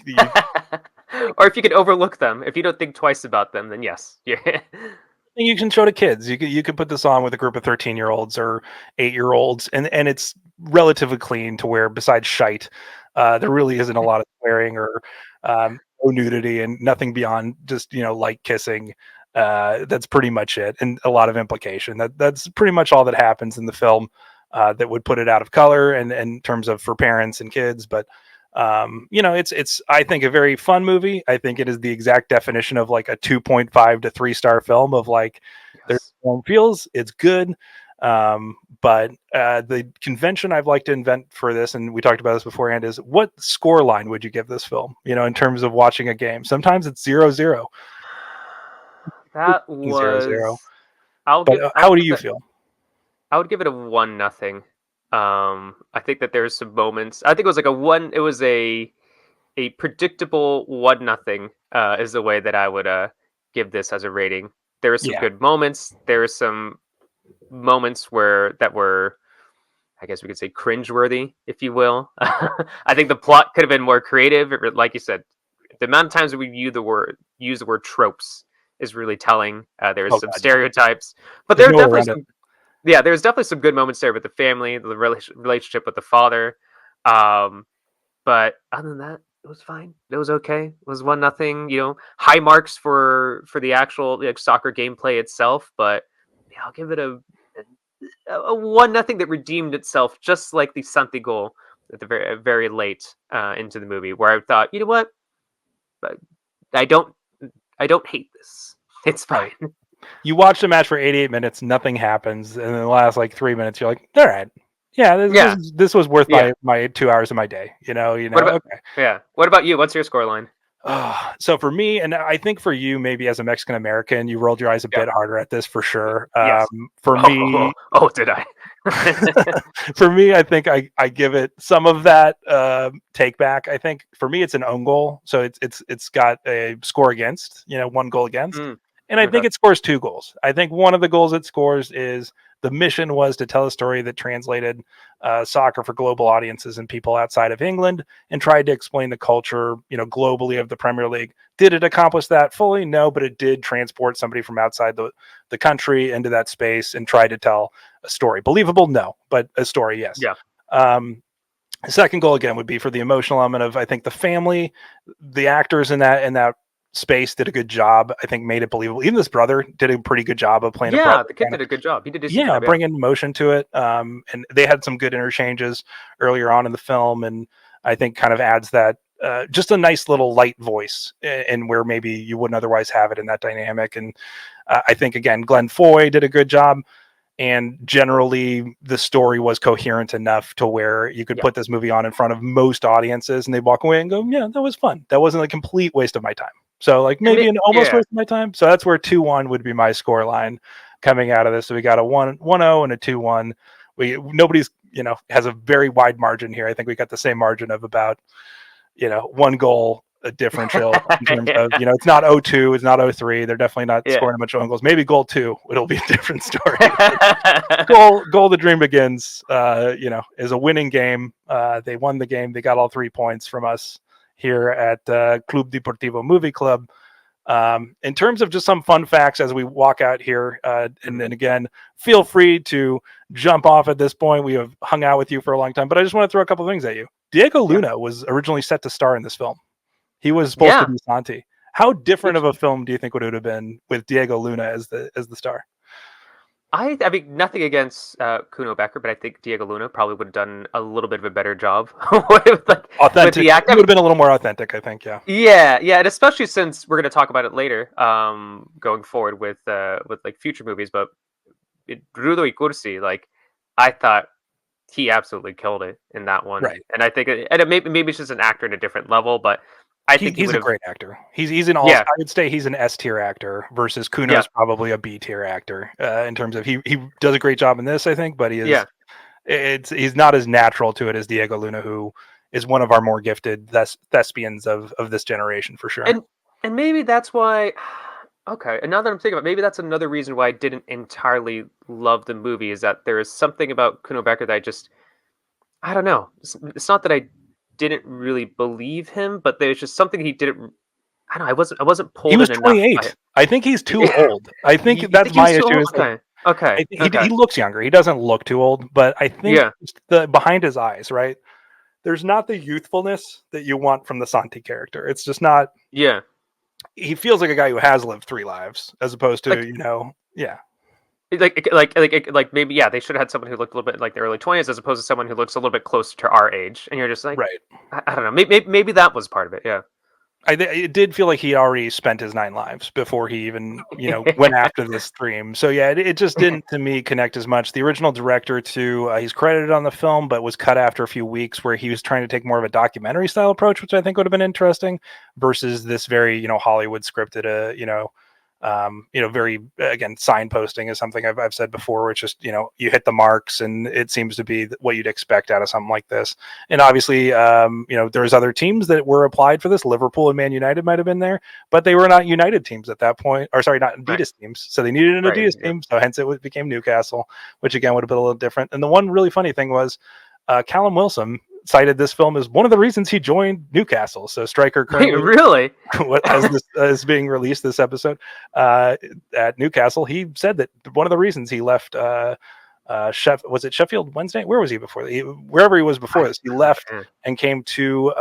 Or if you could overlook them, if you don't think twice about them, then yes. You can show to kids. You could put this on with a group of 13-year-olds or 8-year-olds, and it's relatively clean to where, besides shite, there really isn't a lot of swearing or no nudity, and nothing beyond just light kissing. That's pretty much it, and a lot of implication. That's pretty much all that happens in the film that would put it out of color, and in terms of for parents and kids, but. It's I think a very fun movie. I think it is the exact definition of like a 2.5 to 3-star film of like there's feels. It's good. But the convention I've liked to invent for this, and we talked about this beforehand, is what score line would you give this film? In terms of watching a game. Sometimes it's 0-0. That was 0-0. But how do you feel? I would give it a 1-0. I think that there's some moments. I think it was like it was a predictable 1-0 is the way that I would give this as a rating. There were some good moments. There were some moments that were, I guess we could say, cringeworthy, if you will. I think the plot could have been more creative. Like you said, the amount of times that we use the word tropes is really telling. There's some stereotypes, but there are definitely some. Yeah, there's definitely some good moments there with the family, the relationship with the father. But other than that, was fine. It was okay. It was 1-0. High marks for the actual soccer gameplay itself, but yeah, I'll give it a 1-0 that redeemed itself, just like the Santi goal at the very late into the movie, where I thought, you know what, I don't I don't hate this. It's fine. Right. You watch the match for 88 minutes, nothing happens, and in the last like 3 minutes, you're like, all right, yeah, Yeah, this was worth yeah. my 2 hours of my day. What about Okay. yeah? What about you? What's your scoreline? So for me, and I think for you, maybe as a Mexican American, you rolled your eyes a Yeah. bit harder at this for sure. Yes. For me, Did I? for me, I think I give it some of that take back. I think for me, it's an own goal, so it's got a score against, 1 goal against, and I think Okay. it scores 2 goals. I think one of the goals it scores is the mission was to tell a story that translated soccer for global audiences and people outside of England, and tried to explain the culture, globally of the Premier League. Did it accomplish that fully? No, but it did transport somebody from outside the country into that space and tried to tell a story. Believable? No, but a story, yes. Yeah. The second goal again would be for the emotional element of, I think, the family, the actors in that space did a good job. I think made it believable. Even this brother did a pretty good job of playing a brother. Yeah, the kid did a good job. He did a decent Yeah, job. Yeah. bringing emotion to it. And they had some good interchanges earlier on in the film, and I think kind of adds that just a nice little light voice, and where maybe you wouldn't otherwise have it in that dynamic. And I think again, Glenn Foy did a good job, and generally the story was coherent enough to where you could put this movie on in front of most audiences, and they walk away and go, "Yeah, that was fun. That wasn't a complete waste of my time." So like maybe an almost waste of my time. So that's where 2-1 would be my score line coming out of this. So we got a 1-0 and a 2-1. Nobody's has a very wide margin here. I think we got the same margin of about 1 goal a differential in terms of it's not 0-2, it's not 0-3. They're definitely not scoring a bunch of own goals. Maybe goal 2, it'll be a different story. goal the dream begins. Is a winning game. They won the game. They got all 3 points from us here at Club Deportivo Movie Club. In terms of just some fun facts as we walk out here, and then again, feel free to jump off at this point. We have hung out with you for a long time, but I just want to throw a couple of things at you. Diego Luna was originally set to star in this film. He was supposed to be Santi. How different of a film do you think would it have been with Diego Luna as the star? I mean, nothing against Kuno Becker, but I think Diego Luna probably would have done a little bit of a better job with authentic. With the act. It would have been a little more authentic, I think. Yeah, and especially since we're going to talk about it later, going forward with like future movies. But Rudo y Cursi, like, I thought he absolutely killed it in that one, right? And I think, maybe it's just an actor at a different level, but I think he's a great actor. He's an all. I would say he's an S tier actor versus Kuno's probably a B tier actor in terms of he does a great job in this, I think, but he is he's not as natural to it as Diego Luna, who is one of our more gifted thespians of this generation for sure. And maybe that's why. Okay, and now that I'm thinking about it, maybe that's another reason why I didn't entirely love the movie, is that there is something about Kuno Becker that I don't know. It's not that I didn't really believe him, but there's just something he didn't. I don't know. I wasn't pulled. He was 28. I think he's too old. I think that's my issue. Okay. He looks younger. He doesn't look too old, but I think behind his eyes, right? There's not the youthfulness that you want from the Santi character. It's just not. Yeah. He feels like a guy who has lived 3 lives, as opposed to Like maybe they should have had someone who looked a little bit like the early 20s, as opposed to someone who looks a little bit closer to our age, and you're just like, right? I don't know. Maybe that was part of it. Yeah. It did feel like he'd already spent his 9 lives before he even went after this dream. So it just didn't to me connect as much. The original director too, he's credited on the film, but was cut after a few weeks, where he was trying to take more of a documentary style approach, which I think would have been interesting, versus this very Hollywood scripted very, again, signposting is something I've said before, which is, you hit the marks, and it seems to be what you'd expect out of something like this. And obviously, there's other teams that were applied for this. Liverpool and Man United might have been there, but they were not United teams at that point, or sorry, not Adidas teams. So they needed an Adidas team. So hence it became Newcastle, which again would have been a little different. And the one really funny thing was Callum Wilson cited this film as one of the reasons he joined Newcastle. So striker currently, really, as this is being released this episode at Newcastle, he said that one of the reasons he left was it Sheffield Wednesday? Where was he before? Wherever he was before this, he left and came to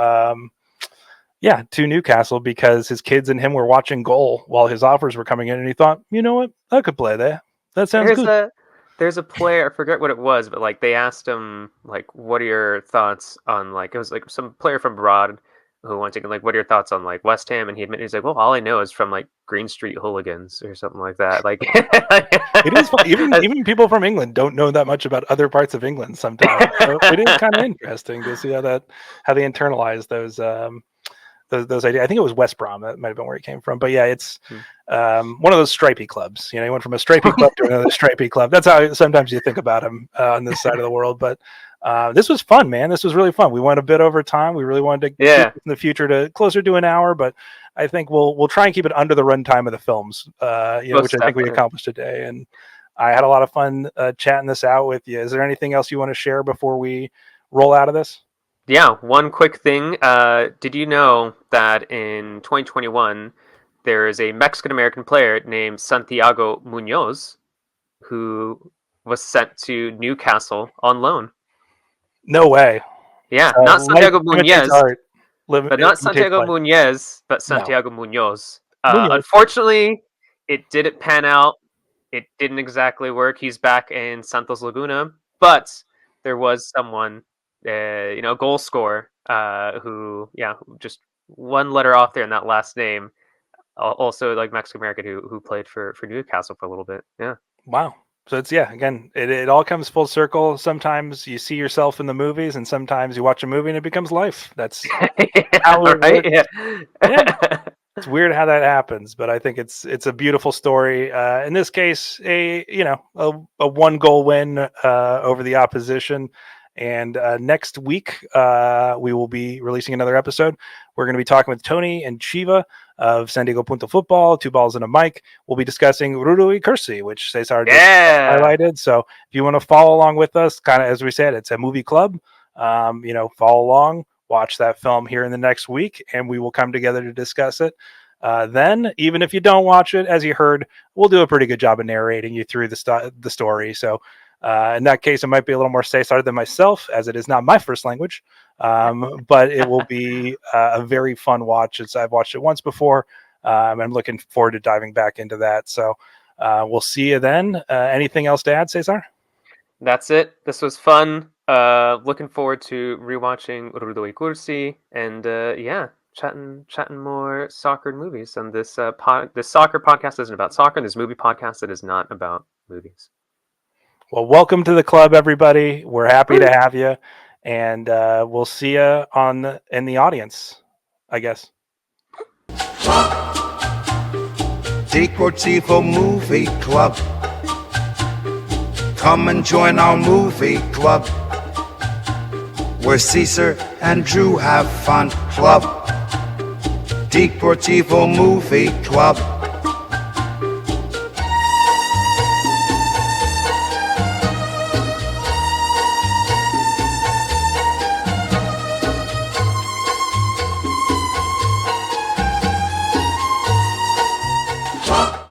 Yeah, to Newcastle because his kids and him were watching goal while his offers were coming in, and he thought, you know what, I could play there. That sounds good. There's a player, I forget what it was, but like they asked him like, "What are your thoughts on like?" It was like some player from abroad who wanted to like, "What are your thoughts on like West Ham?" And he admitted he's like, "Well, all I know is from like Green Street Hooligans or something like that." Like, It is fun. Even people from England don't know that much about other parts of England sometimes. So it is kind of interesting to see how they internalize those ideas. I think it was West Brom. That might have been where he came from. But yeah, it's one of those stripy clubs. You know, he went from a stripy club to another stripy club. That's how sometimes you think about him on this side of the world. But this was fun, man. This was really fun. We went a bit over time. We really wanted to keep in the future to closer to an hour, but I think we'll try and keep it under the runtime of the films. Which I think we accomplished today. And I had a lot of fun chatting this out with you. Is there anything else you want to share before we roll out of this? Yeah, one quick thing. Did you know that in 2021 there is a Mexican American player named Santiago Munoz who was sent to Newcastle on loan? No way. Yeah, not Santiago Munoz, but not Santiago life. Munoz, but Santiago Munoz. Munoz. Unfortunately, it didn't pan out. It didn't exactly work. He's back in Santos Laguna, but there was someone, goal scorer, who just one letter off there in that last name. Also, like Mexican American who played for Newcastle for a little bit. Yeah. Wow. So it's again, it all comes full circle. Sometimes you see yourself in the movies, and sometimes you watch a movie and it becomes life. That's how it works. Yeah. It's weird how that happens, but I think it's a beautiful story. In this case, a 1-goal win over the opposition. And next week, we will be releasing another episode. We're going to be talking with Tony and Chiva of San Diego Punto Football, 2 Balls and a Mic. We'll be discussing Rudo y Cursi, which Cesar just highlighted. So if you want to follow along with us, kind of as we said, it's a movie club. Follow along, watch that film here in the next week, and we will come together to discuss it. Then, even if you don't watch it, as you heard, we'll do a pretty good job of narrating you through the story. So in that case, it might be a little more Cesar than myself, as it is not my first language. But it will be a very fun watch. I've watched it once before. I'm looking forward to diving back into that. So we'll see you then. Anything else to add, Cesar? That's it. This was fun. Looking forward to rewatching Rudo y Cursi and chatting more soccer and movies. And this soccer podcast isn't about soccer. And this movie podcast that is not about movies. Well, welcome to the club, everybody. We're happy to have you, and we'll see you in the audience, I guess. Deportivo Movie Club. Come and join our movie club, where Cesar and Drew have fun. Club Deportivo Movie Club.